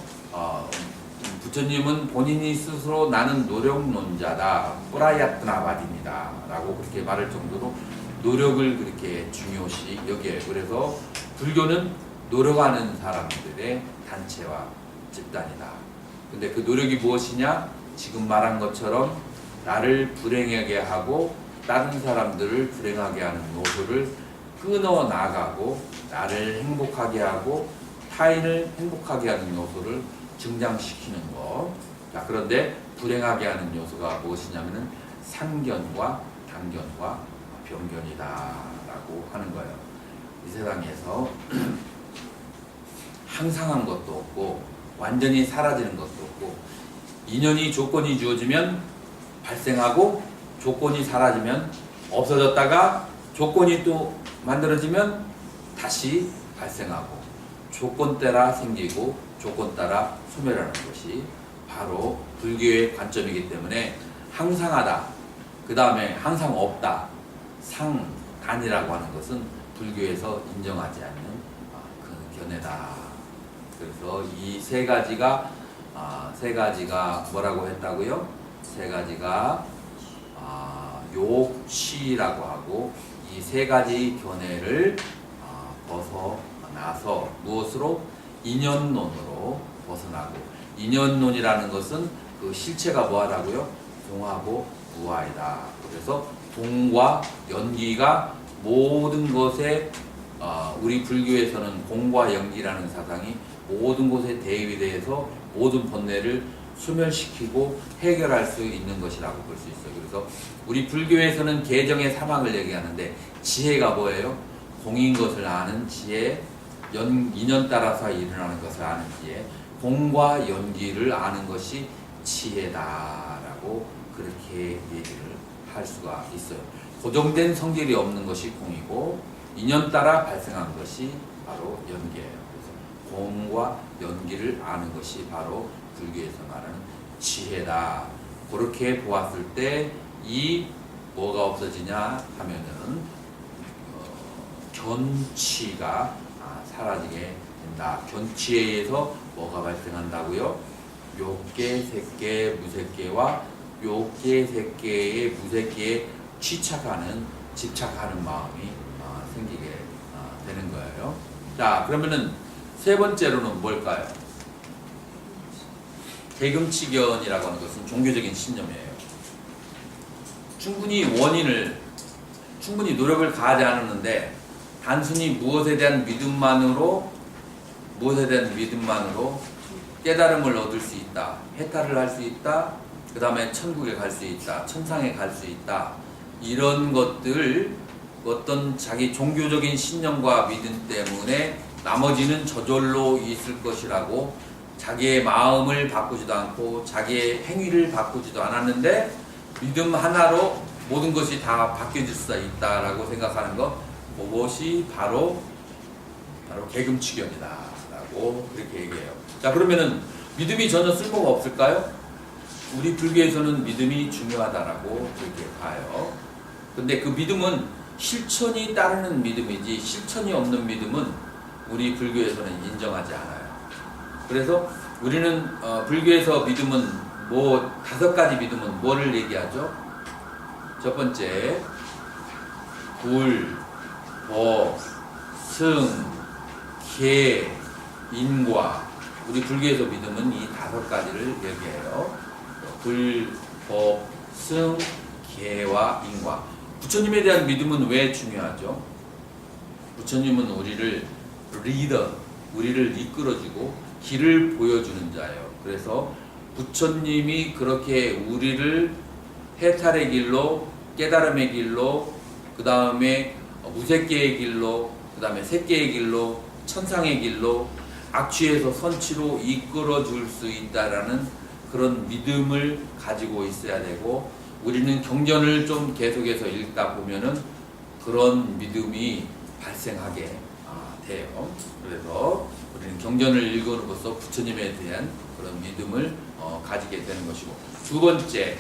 부처님은 본인이 스스로 나는 노력론자다, 뿌라야트나바디입니다 라고 그렇게 말할 정도로 노력을 그렇게 중요시 여겨요. 그래서 불교는 노력하는 사람들의 단체와 집단이다. 근데 그 노력이 무엇이냐? 지금 말한 것처럼 나를 불행하게 하고 다른 사람들을 불행하게 하는 요소를 끊어 나가고 나를 행복하게 하고 타인을 행복하게 하는 요소를 증장시키는 것. 자, 그런데 불행하게 하는 요소가 무엇이냐면은 상견과 단견과 변견이다라고 하는 거예요. 이 세상에서 항상한 것도 없고 완전히 사라지는 것도 없고 인연이 조건이 주어지면 발생하고 조건이 사라지면 없어졌다가 조건이 또 만들어지면 다시 발생하고 조건 따라 생기고 조건 따라 소멸하는 것이 바로 불교의 관점이기 때문에 항상하다, 그 다음에 항상 없다, 상단이라고 하는 것은 불교에서 인정하지 않는 그 견해다. 그래서 이 세 가지가 뭐라고 했다고요? 세 가지가 욕취라고 하고, 이 세 가지 견해를 벗어나서 무엇으로? 인연론으로 벗어나고, 인연론이라는 것은 그 실체가 뭐하다고요? 공하고 무아이다. 그래서 공과 연기가 모든 것에 우리 불교에서는 공과 연기라는 사상이 모든 것에 대비돼서 모든 번뇌를 소멸시키고 해결할 수 있는 것이라고 볼 수 있어요. 그래서 우리 불교에서는 개정의 사막을 얘기하는데, 지혜가 뭐예요? 공인 것을 아는 지혜, 인연 따라서 일어나는 것을 아는 지혜, 공과 연기를 아는 것이 지혜다라고 그렇게 얘기를 할 수가 있어요. 고정된 성질이 없는 것이 공이고, 인연 따라 발생한 것이 바로 연기예요. 그래서 공과 연기를 아는 것이 바로 불교에서 말하는 지혜다. 그렇게 보았을 때 이 뭐가 없어지냐 하면은 견치가 사라지게 된다. 견치에 의해서 뭐가 발생한다고요? 욕계, 색계, 무색계와 욕계, 색계의 무색계에 집착하는 마음이 생기게 되는 거예요. 자, 그러면은 세 번째로는 뭘까요? 개금치견이라고 하는 것은 종교적인 신념이에요. 충분히 노력을 가하지 않았는데, 단순히 무엇에 대한 믿음만으로 깨달음을 얻을 수 있다, 해탈을 할 수 있다, 그 다음에 천국에 갈 수 있다, 천상에 갈 수 있다, 이런 것들, 어떤 자기 종교적인 신념과 믿음 때문에 나머지는 저절로 있을 것이라고 자기의 마음을 바꾸지도 않고 자기의 행위를 바꾸지도 않았는데, 믿음 하나로 모든 것이 다 바뀌어질 수 있다라고 생각하는 것, 그것이 바로 개금치견이다 라고 그렇게 얘기해요. 자, 그러면은 믿음이 전혀 쓸모가 없을까요? 우리 불교에서는 믿음이 중요하다라고 그렇게 봐요. 근데 그 믿음은 실천이 따르는 믿음이지, 실천이 없는 믿음은 우리 불교에서는 인정하지 않아요. 그래서 우리는 불교에서 믿음은 다섯 가지 믿음은 뭐를 얘기하죠? 첫 번째, 불, 법, 승, 계, 인과. 우리 불교에서 믿음은 이 다섯 가지를 얘기해요. 불, 법, 승, 계와 인과. 부처님에 대한 믿음은 왜 중요하죠? 부처님은 우리를 우리를 이끌어주고 길을 보여주는 자예요. 그래서 부처님이 그렇게 우리를 해탈의 길로, 깨달음의 길로, 그 다음에 무색계의 길로, 그 다음에 색계의 길로, 천상의 길로, 악취에서 선취로 이끌어 줄 수 있다라는 그런 믿음을 가지고 있어야 되고, 우리는 경전을 좀 계속해서 읽다 보면은 그런 믿음이 발생하게 돼요. 그래서 우리는 경전을 읽음으로써 부처님에 대한 그런 믿음을 가지게 되는 것이고, 두 번째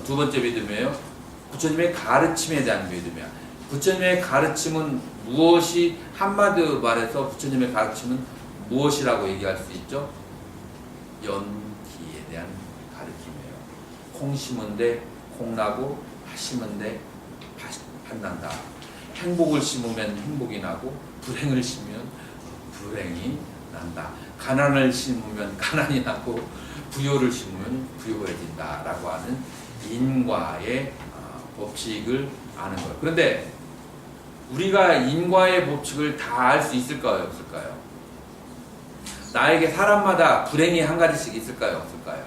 두 번째 믿음이에요? 부처님의 가르침에 대한 믿음이야. 부처님의 가르침은 무엇이, 한마디로 말해서 부처님의 가르침은 무엇이라고 얘기할 수 있죠? 연기에 대한 가르침이에요. 콩 심은 데 콩나고, 팥 심은 데 팥난다. 행복을 심으면 행복이 나고, 불행을 심으면 불행이 난다. 가난을 심으면 가난이 나고, 부요를 심으면 부요해진다 라고 하는 인과의 법칙을 아는 거예요. 그런데 우리가 인과의 법칙을 다 알 수 있을까요? 없을까요? 나에게 사람마다 불행이 한 가지씩 있을까요? 없을까요?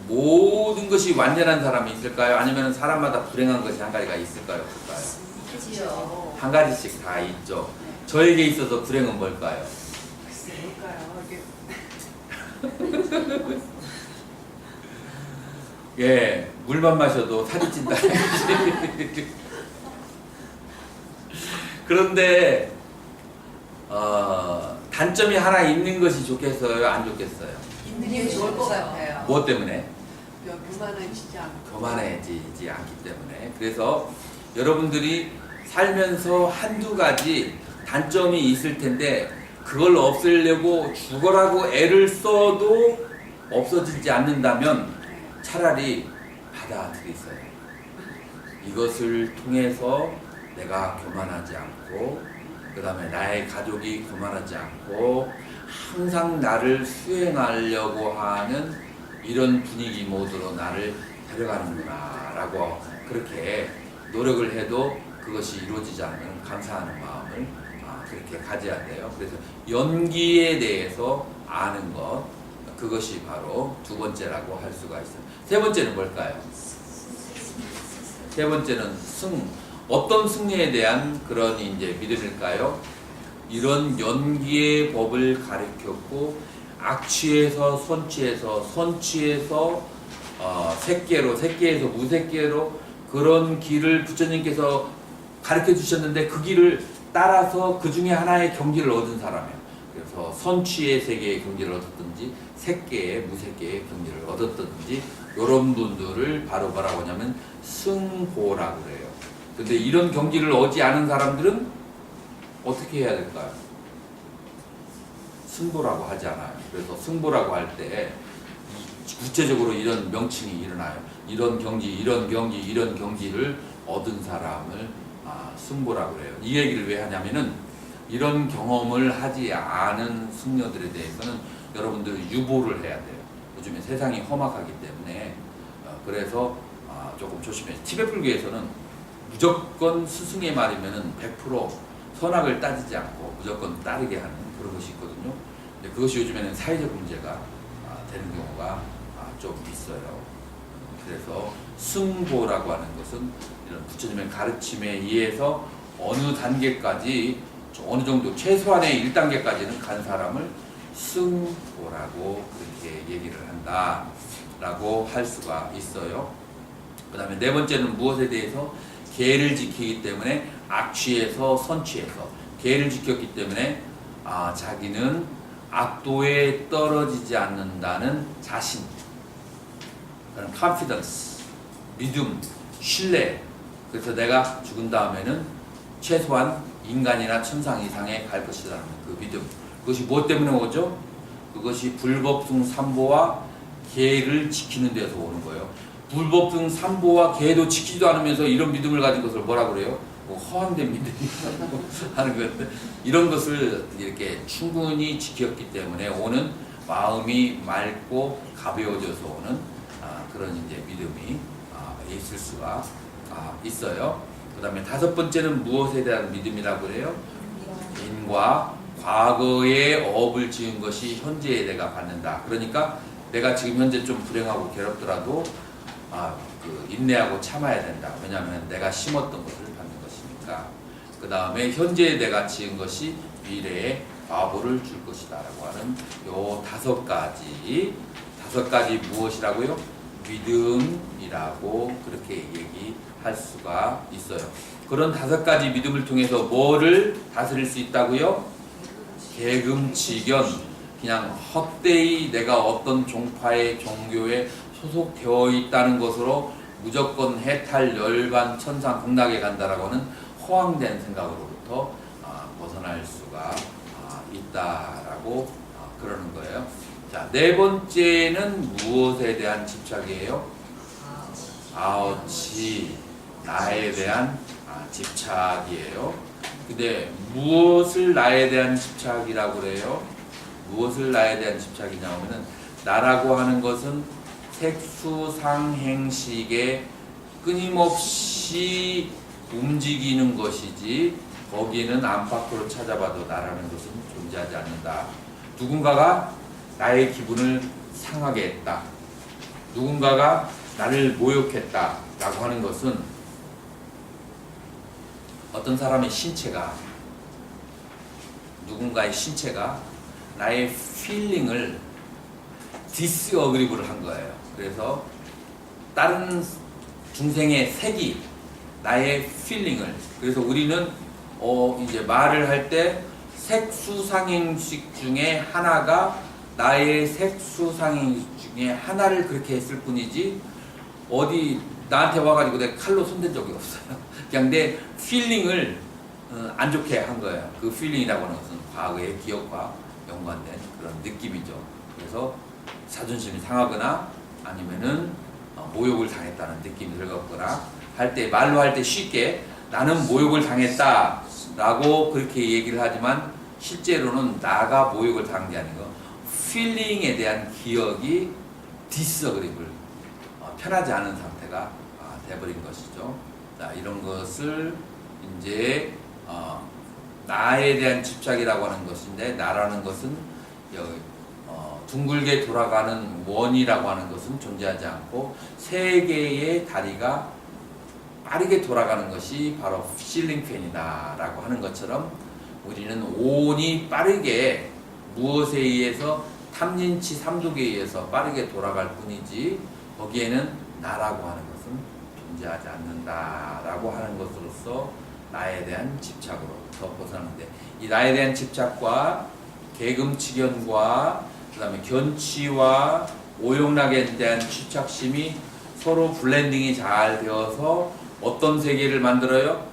모든 것이 완전한 사람이 있을까요? 아니면 사람마다 불행한 것이 한 가지가 있을까요? 없을까요? 있죠. 한 가지씩 다 있죠. 저에게 있어서 불행은 뭘까요? 예, 물만 마셔도 살이 찐다. 그런데 단점이 하나 있는 것이 좋겠어요? 안 좋겠어요? 있는 게 좋을 것 같아요. 뭐 때문에? 교만해지지 않고. 교만해지지 않기 때문에. 그래서 여러분들이 살면서 한두 가지 단점이 있을 텐데 그걸 없애려고 죽어라고 애를 써도 없어지지 않는다면 차라리 받아들이세요. 이것을 통해서 내가 교만하지 않고 그 다음에 나의 가족이 교만하지 않고 항상 나를 수행하려고 하는 이런 분위기 모드로 나를 데려가는구나 라고 그렇게 노력을 해도 그것이 이루어지지 않으면 감사하는 마음을 그렇게 가져야 돼요. 그래서 연기에 대해서 아는 것, 그것이 바로 두 번째라고 할 수가 있어요. 세 번째는 뭘까요? 세 번째는 어떤 승리에 대한 그런 이제 믿음일까요? 이런 연기의 법을 가르쳤고 악취에서 선취에서 선취에서 색계로 색계에서 무색계로 그런 길을 부처님께서 가르쳐 주셨는데 그 길을 따라서 그 중에 하나의 경지를 얻은 사람이에요. 그래서 선취의 세계의 경지를 얻었든지 색계의 무색계의 경지를 얻었든지 이런 분들을 바로 뭐라고 하냐면 승보라고 그래요. 근데 이런 경지를 얻지 않은 사람들은 어떻게 해야 될까요? 승보라고 하지 않아요. 그래서 승보라고 할 때 구체적으로 이런 명칭이 일어나요. 이런 경지, 이런 경지, 이런 경지를 얻은 사람을 승보라고 그래요. 이 얘기를 왜 하냐면은 이런 경험을 하지 않은 승려들에 대해서는 여러분들 유보를 해야 돼요. 요즘에 세상이 험악하기 때문에 그래서 조금 조심해요. 티베트 불교에서는 무조건 스승의 말이면은 100% 선악을 따지지 않고 무조건 따르게 하는 그런 것이 있거든요. 근데 그것이 요즘에는 사회적 문제가 되는 경우가 좀 있어요. 그래서 승보라고 하는 것은 이런 부처님의 가르침에 의해서 어느 단계까지 어느 정도 최소한의 1단계까지는 간 사람을 승보라고 그렇게 얘기를 한다라고 할 수가 있어요. 그 다음에 네 번째는 무엇에 대해서? 계를 지키기 때문에 악취에서 선취에서 계를 지켰기 때문에 자기는 악도에 떨어지지 않는다는 자신, 그런 confidence, 믿음, 신뢰. 그래서 내가 죽은 다음에는 최소한 인간이나 천상 이상에 갈 것이라는 그 믿음. 그것이 무엇 때문에 오죠? 그것이 불법승 삼보와 계를 지키는 데서 오는 거예요. 불법승 삼보와 계도 지키지도 않으면서 이런 믿음을 가진 것을 뭐라 그래요? 뭐 허황된 믿음이라고 하는 건데 이런 것을 이렇게 충분히 지켰기 때문에 오는 마음이 맑고 가벼워져서 오는 그런 이제 믿음이 있을 수가 있어요. 그 다음에 다섯 번째는 무엇에 대한 믿음이라고 그래요? 인과 과거에 업을 지은 것이 현재에 내가 받는다. 그러니까 내가 지금 현재 좀 불행하고 괴롭더라도 인내하고 참아야 된다. 왜냐하면 내가 심었던 것을 받는 것이니까. 그 다음에 현재에 내가 지은 것이 미래에 과보를 줄 것이다 라고 하는 요 다섯 가지 무엇이라고요? 믿음이라고 그렇게 얘기할 수가 있어요. 그런 다섯 가지 믿음을 통해서 뭐를 다스릴 수 있다고요? 계금치견, 그냥 헛되이 내가 어떤 종파의 종교에 소속되어 있다는 것으로 무조건 해탈, 열반, 천상, 극락에 간다라고 하는 허황된 생각으로부터 벗어날 수가 있다라고 그러는 거예요. 자, 네 번째는 무엇에 대한 집착이에요? 아우치, 나에 대한 집착이에요. 근데 무엇을 나에 대한 집착이라고 그래요? 무엇을 나에 대한 집착이냐면은 나라고 하는 것은 색수상행식에 끊임없이 움직이는 것이지 거기는 안팎으로 찾아봐도 나라는 것은 존재하지 않는다. 누군가가 나의 기분을 상하게 했다. 누군가가 나를 모욕했다 라고 하는 것은 어떤 사람의 신체가 누군가의 신체가 나의 필링을 디스어그리브를 한 거예요. 그래서 다른 중생의 색이 나의 필링을, 그래서 우리는 이제 말을 할 때 색수상행식 중에 하나가 나의 색수상행식 중에 하나를 그렇게 했을 뿐이지 어디 나한테 와가지고 내가 칼로 손댄 적이 없어요. 그냥 내 필링을 안 좋게 한 거예요. 그 필링이라고 하는 것은 과거의 기억과 연관된 그런 느낌이죠. 그래서 자존심이 상하거나 아니면은 모욕을 당했다는 느낌이 들었거나 할 때 말로 할 때 쉽게 나는 모욕을 당했다 라고 그렇게 얘기를 하지만 실제로는 나가 모욕을 당한 게 아니고 필링에 대한 기억이 디스어그리블 편하지 않은 상태가 돼버린 것이죠. 자, 이런 것을 이제 나에 대한 집착이라고 하는 것인데 나라는 것은 둥글게 돌아가는 원이라고 하는 것은 존재하지 않고 세 개의 다리가 빠르게 돌아가는 것이 바로 실링 팬이다 라고 하는 것처럼 우리는 온이 빠르게 무엇에 의해서 탐진치 삼독에 의해서 빠르게 돌아갈 뿐이지 거기에는 나라고 하는 것은 존재하지 않는다라고 하는 것으로서 나에 대한 집착으로부터 벗어나는데 이 나에 대한 집착과 계금치견과 그 다음에 견치와 오용락에 대한 집착심이 서로 블렌딩이 잘 되어서 어떤 세계를 만들어요?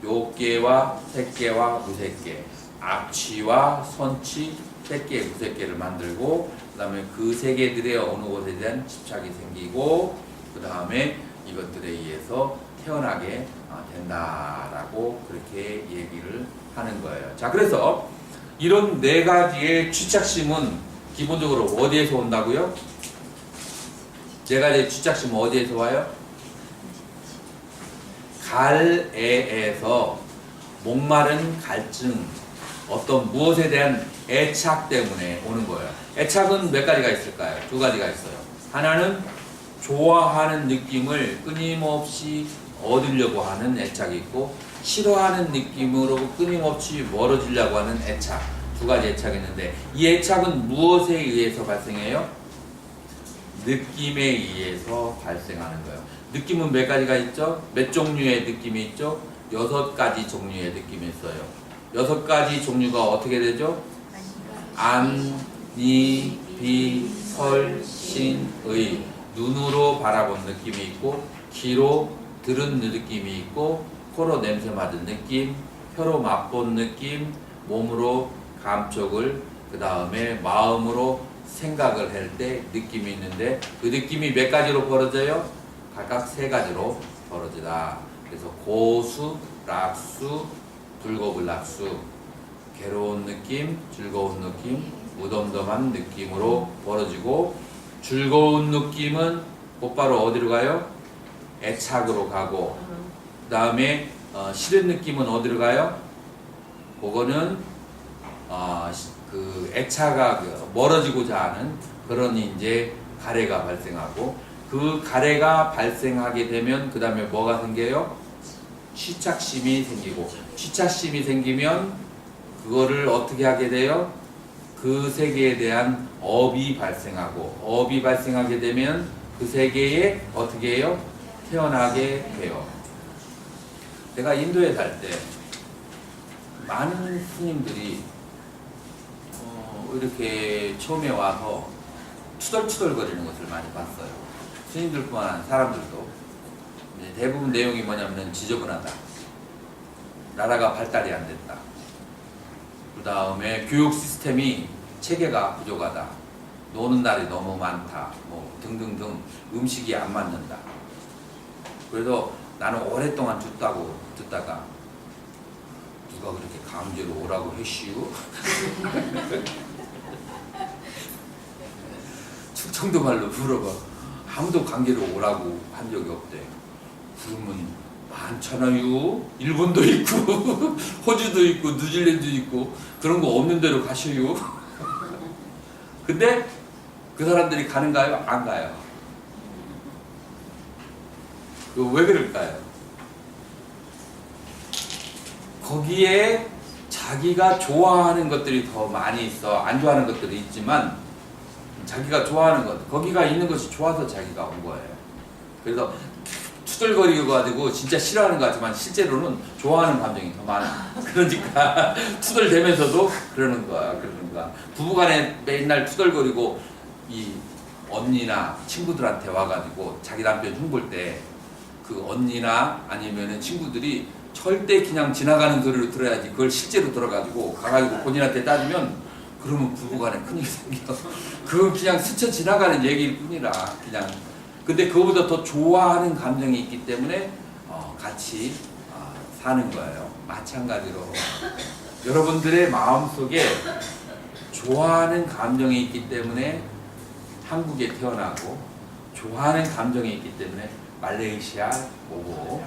요계와 색계와 무색계, 악취와 선취, 색계, 무색계를 만들고 그 다음에 그 세계들의 어느 곳에 대한 집착이 생기고 그 다음에 이것들에 의해서 태어나게 된다라고 그렇게 얘기를 하는 거예요. 자, 그래서 이런 네 가지의 집착심은 기본적으로 어디에서 온다고요? 네 가지의 집착심은 어디에서 와요? 갈애에서 목마른 갈증, 어떤 무엇에 대한 애착 때문에 오는 거예요. 애착은 몇 가지가 있을까요? 두 가지가 있어요. 하나는 좋아하는 느낌을 끊임없이 얻으려고 하는 애착이 있고 싫어하는 느낌으로 끊임없이 멀어지려고 하는 애착, 두 가지 애착이 있는데 이 애착은 무엇에 의해서 발생해요? 느낌에 의해서 발생하는 거예요. 느낌은 몇 가지가 있죠? 몇 종류의 느낌이 있죠? 6가지 종류의 느낌이 있어요. 6가지 종류가 어떻게 되죠? 안, 니, 비, 설, 신, 의. 눈으로 바라본 느낌이 있고 귀로 들은 느낌이 있고 코로 냄새 맡은 느낌, 혀로 맛본 느낌, 몸으로 감촉을, 그 다음에 마음으로 생각을 할 때 느낌이 있는데 그 느낌이 몇 가지로 벌어져요? 각각 3가지로 벌어지다. 그래서 고수, 락수, 불고불락수, 괴로운 느낌, 즐거운 느낌, 무덤덤한 느낌으로 벌어지고 즐거운 느낌은 곧바로 어디로 가요? 애착으로 가고 그 다음에 싫은 느낌은 어디로 가요? 그거는 그 애착가 멀어지고자 하는 그런 이제 가래가 발생하고 그 가래가 발생하게 되면 그 다음에 뭐가 생겨요? 취착심이 생기고 취착심이 생기면 그거를 어떻게 하게 돼요? 그 세계에 대한 업이 발생하고 업이 발생하게 되면 그 세계에 어떻게 해요? 태어나게 돼요. 내가 인도에 살 때 많은 스님들이 이렇게 처음에 와서 투덜투덜거리는 것을 많이 봤어요. 스님들뿐만 아니라 사람들도 대부분 내용이 뭐냐면 지저분하다. 나라가 발달이 안 됐다. 그 다음에 교육 시스템이 체계가 부족하다. 노는 날이 너무 많다. 뭐 등등등 음식이 안 맞는다. 그래서 나는 오랫동안 듣다가 누가 그렇게 강제로 오라고 했시오? 충청도 말로 물어봐. 아무도 강제로 오라고 한 적이 없대. 그러면 많잖아요. 일본도 있고 호주도 있고 뉴질랜드도 있고 그런 거 없는 데로 가셔요. 근데 그 사람들이 가는가요? 안 가요. 왜 그럴까요? 거기에 자기가 좋아하는 것들이 더 많이 있어. 안 좋아하는 것들이 있지만 자기가 좋아하는 것, 거기가 있는 것이 좋아서 자기가 온 거예요. 그래서 투덜거리고 가지고 진짜 싫어하는 것 같지만 실제로는 좋아하는 감정이 더 많아. 그러니까 투덜대면서도 그러는 거야. 부부간에 맨날 투덜거리고 이 언니나 친구들한테 와가지고 자기 남편 흉볼 때 그 언니나 아니면은 친구들이 절대 그냥 지나가는 소리로 들어야지 그걸 실제로 들어가지고 가가지고 본인한테 따지면 그러면 부부간에 큰일이 생겨. 그건 그냥 스쳐 지나가는 얘기일 뿐이라 그냥. 근데 그거보다 더 좋아하는 감정이 있기 때문에 같이 사는 거예요. 마찬가지로 여러분들의 마음속에 좋아하는 감정이 있기 때문에 한국에 태어나고 좋아하는 감정이 있기 때문에 말레이시아 오고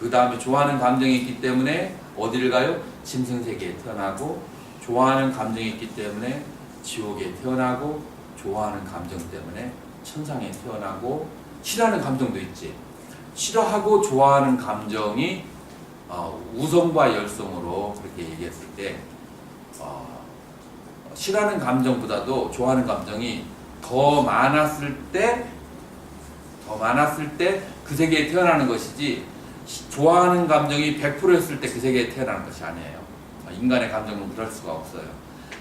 그 다음에 좋아하는 감정이 있기 때문에 어디를 가요? 짐승세계에 태어나고 좋아하는 감정이 있기 때문에 지옥에 태어나고 좋아하는 감정 때문에 천상에 태어나고 싫어하는 감정도 있지. 싫어하고 좋아하는 감정이 우성과 열성으로 그렇게 얘기했을 때 싫어하는 감정보다도 좋아하는 감정이 더 많았을 때 그 세계에 태어나는 것이지 좋아하는 감정이 100%였을 때 그 세계에 태어나는 것이 아니에요. 인간의 감정은 그럴 수가 없어요.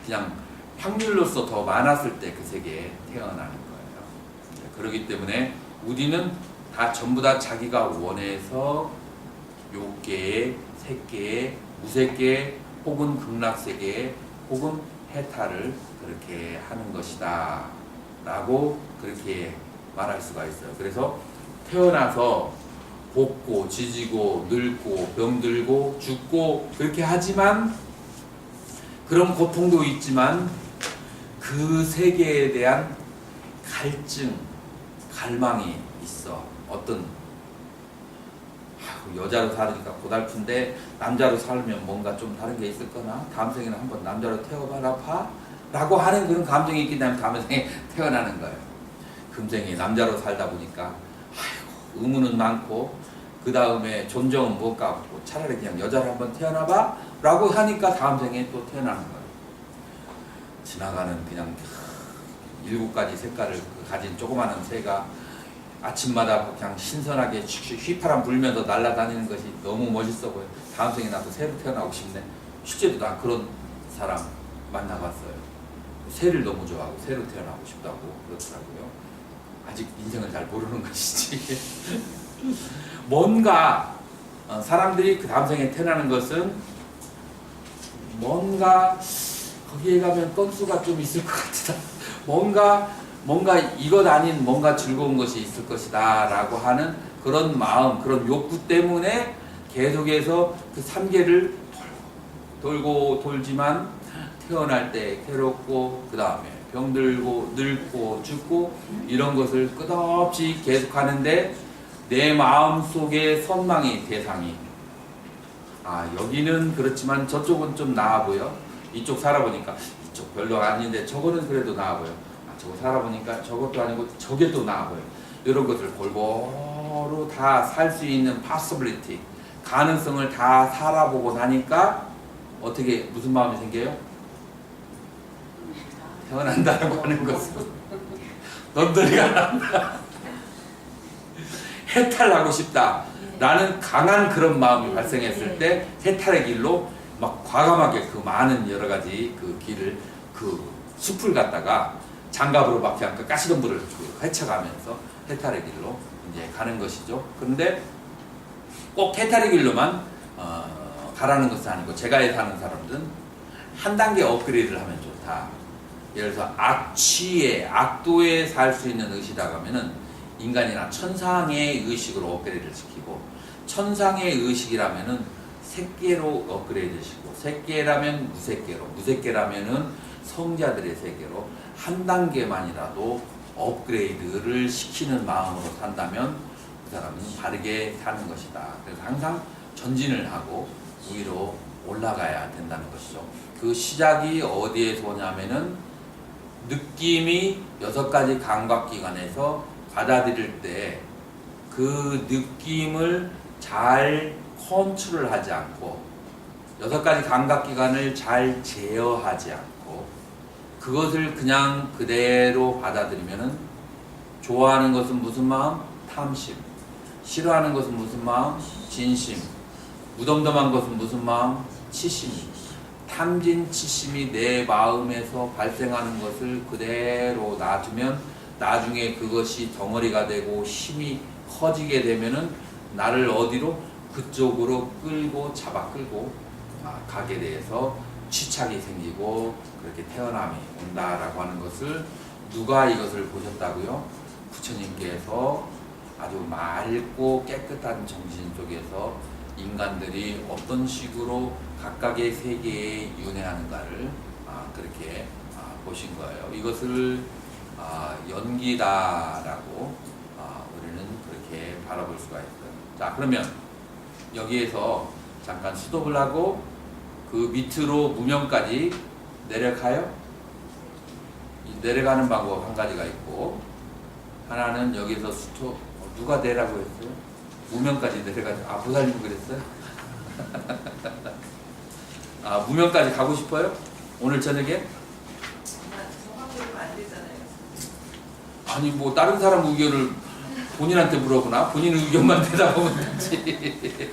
그냥 확률로서 더 많았을 때 그 세계에 태어나는 거예요. 그렇기 때문에 우리는 다 전부 다 자기가 원해서 욕계에, 색계에, 무색계에 혹은 극락세계에 혹은 해탈을 그렇게 하는 것이다 라고 그렇게 말할 수가 있어요. 그래서 태어나서 볶고 지지고 늙고 병들고 죽고 그렇게 하지만 그런 고통도 있지만 그 세계에 대한 갈증, 갈망이 있어. 어떤 여자로 살으니까 고달픈데 남자로 살면 뭔가 좀 다른 게 있을 거나 다음 생에는 한번 남자로 태어봐라 봐? 라고 하는 그런 감정이 있기 때문에 다음 생에 태어나는 거예요. 금생에 남자로 살다 보니까 의무는 많고 그 다음에 존경은 못 갖고 차라리 그냥 여자로 한번 태어나봐? 라고 하니까 다음 생에 또 태어나는 거예요. 지나가는 그냥 7가지 색깔을 가진 조그마한 새가 아침마다 그냥 신선하게 휘파람 불면서 날아다니는 것이 너무 멋있어 보여. 다음 생에 나도 새로 태어나고 싶네. 실제로 나 그런 사람 만나봤어요. 새를 너무 좋아하고 새로 태어나고 싶다고 그러더라고요. 아직 인생을 잘 모르는 것이지. 뭔가 사람들이 그 다음 생에 태어나는 것은 뭔가 거기에 가면 건수가 좀 있을 것 같다. 뭔가 이것 아닌 뭔가 즐거운 것이 있을 것이다 라고 하는 그런 마음, 그런 욕구 때문에 계속해서 그 3계를 돌고 돌지만 태어날 때 괴롭고 그 다음에 병들고 늙고 죽고 이런 것을 끝없이 계속하는데 내 마음속에 선망의 대상이 여기는 그렇지만 저쪽은 좀 나아 보여. 이쪽 살아보니까 이쪽 별로 아닌데 저거는 그래도 나아 보여. 저거 살아보니까 저것도 아니고 저게 또 나아 보여. 이런 것을 골고루 다 살 수 있는 possibility, 가능성을 다 살아보고 나니까 어떻게 무슨 마음이 생겨요? 태어난다라고 하는 것은 넌더리가 난다. 해탈하고 싶다 라는 강한 그런 마음이 발생했을 때 해탈의 길로 막 과감하게 그 많은 여러 가지 그 길을 그 숲을 갖다가 장갑으로 막지 않고 가시덤불을 헤쳐가면서 해탈의 길로 이제 가는 것이죠. 그런데 꼭 해탈의 길로만 가라는 것은 아니고 제가 사는 사람들은 한 단계 업그레이드를 하면 좋다. 예를 들어서 악취에 악도에 살 수 있는 의식이다 하면은 인간이나 천상의 의식으로 업그레이드를 시키고 천상의 의식이라면은 색계로 업그레이드 시키고 색계라면 무색계로 무색계라면은 성자들의 세계로 한 단계만이라도 업그레이드를 시키는 마음으로 산다면 그 사람은 바르게 사는 것이다. 그래서 항상 전진을 하고 위로 올라가야 된다는 것이죠. 그 시작이 어디에서 오냐면은 느낌이 6가지 감각기관에서 받아들일 때 그 느낌을 잘 컨트롤하지 않고 6가지 감각기관을 잘 제어하지 않고 그것을 그냥 그대로 받아들이면은 좋아하는 것은 무슨 마음? 탐심. 싫어하는 것은 무슨 마음? 진심. 무덤덤한 것은 무슨 마음? 치심. 탐진 치심이 내 마음에서 발생하는 것을 그대로 놔두면 나중에 그것이 덩어리가 되고 힘이 커지게 되면은 나를 어디로? 그쪽으로 끌고 잡아 끌고 가게 돼서 취착이 생기고 그렇게 태어남이 온다라고 하는 것을 누가 이것을 보셨다고요? 부처님께서 아주 맑고 깨끗한 정신 속에서 인간들이 어떤 식으로 각각의 세계에 윤회하는가를 그렇게 보신 거예요. 이것을 연기다라고 우리는 그렇게 바라볼 수가 있어요. 자, 그러면 여기에서 잠깐 스톱을 하고 그 밑으로 무명까지 내려가요. 내려가는 방법 한 가지가 있고, 하나는 여기서 스톱, 누가 내라고 했어요? 무명까지 내려가죠. 보살님 그랬어요? 무명까지 가고 싶어요? 오늘 저녁에? 정확히는 안 되잖아요. 아니 뭐 다른 사람 의견을 본인한테 물어보나? 본인 의견만 대답하면 되지.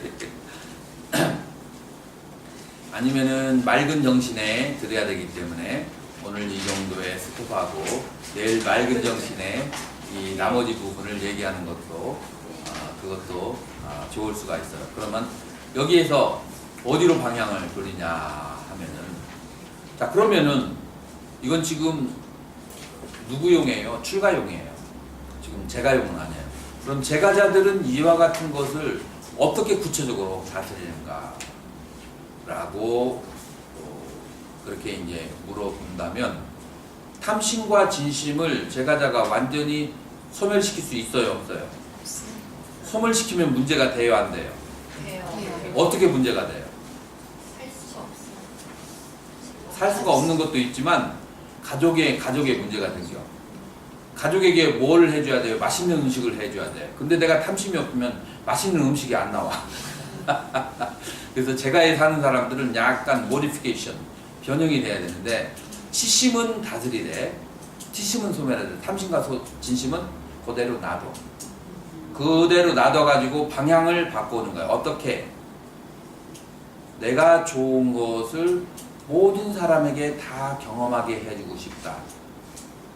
아니면은 맑은 정신에 들어야 되기 때문에 오늘 이 정도에 스톱하고 내일 맑은 정신에 이 나머지 부분을 얘기하는 것도 그것도 좋을 수가 있어요. 그러면 여기에서 어디로 방향을 돌리냐 하면은, 자 그러면은 이건 지금 누구용이에요? 출가용이에요. 지금 제가용은 아니에요. 그럼 제가자들은 이와 같은 것을 어떻게 구체적으로 다스리는가 라고 그렇게 이제 물어본다면, 탐심과 진심을 제가자가 완전히 소멸시킬 수 있어요, 없어요? 소멸시키면 문제가 돼요, 안 돼요? 어떻게 문제가 돼요? 살 수가 없는 것도 있지만 가족의 문제가 생겨. 가족에게 뭘 해줘야 돼요? 맛있는 음식을 해줘야 돼요. 근데 내가 탐심이 없으면 맛있는 음식이 안 나와. 그래서 제가에 사는 사람들은 약간 모디피케이션, 변형이 돼야 되는데, 치심은 다스리되 치심은 소멸해야 돼. 탐심과 진심은 그대로 놔둬. 그대로 놔둬가지고 방향을 바꾸는 거예요. 어떻게? 내가 좋은 것을 모든 사람에게 다 경험하게 해주고 싶다.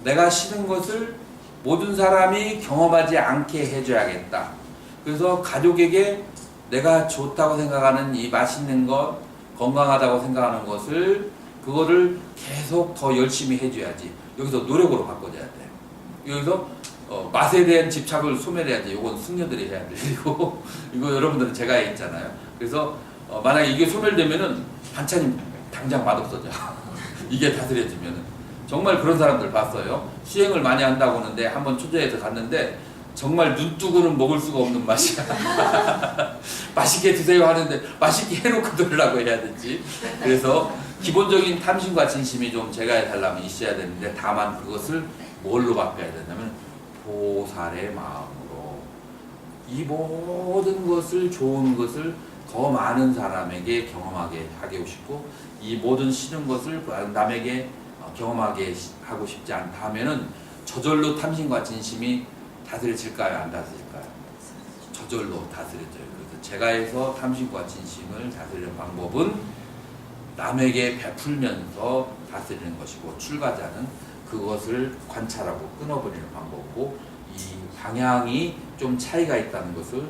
내가 싫은 것을 모든 사람이 경험하지 않게 해줘야겠다. 그래서 가족에게 내가 좋다고 생각하는 이 맛있는 것, 건강하다고 생각하는 것을 그거를 계속 더 열심히 해줘야지. 여기서 노력으로 바꿔줘야 돼. 여기서 맛에 대한 집착을 소멸해야지. 이건 승려들이 해야 돼. 이거 여러분들은 제가 있잖아요. 그래서 만약에 이게 소멸되면은 반찬이 당장 맛없어져. 이게 다스려지면은. 정말 그런 사람들 봤어요. 수행을 많이 한다고 하는데 한번 초조해서 갔는데 정말 눈 뜨고는 먹을 수가 없는 맛이야. 맛있게 드세요 하는데 맛있게 해놓고 들으라고 해야 되지. 그래서 기본적인 탐심과 진심이 좀 제가 해달라면 있어야 되는데, 다만 그것을 뭘로 바꿔야 되냐면 보살의 마음으로 이 모든 것을, 좋은 것을 더 많은 사람에게 경험하게 하고 싶고, 이 모든 싫은 것을 남에게 경험하게 하고 싶지 않다 하면은 저절로 탐심과 진심이 다스려질까요? 안 다스릴까요? 저절로 다스려져요. 그래서 제가에서 탐심과 진심을 다스리는 방법은 남에게 베풀면서 다스리는 것이고, 출가자는 그것을 관찰하고 끊어버리는 방법이고, 이 방향이 좀 차이가 있다는 것을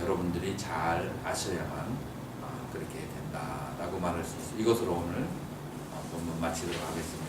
여러분들이 잘 아셔야만 그렇게 된다라고 말할 수 있어요. 이것으로 오늘 본문 마치도록 하겠습니다.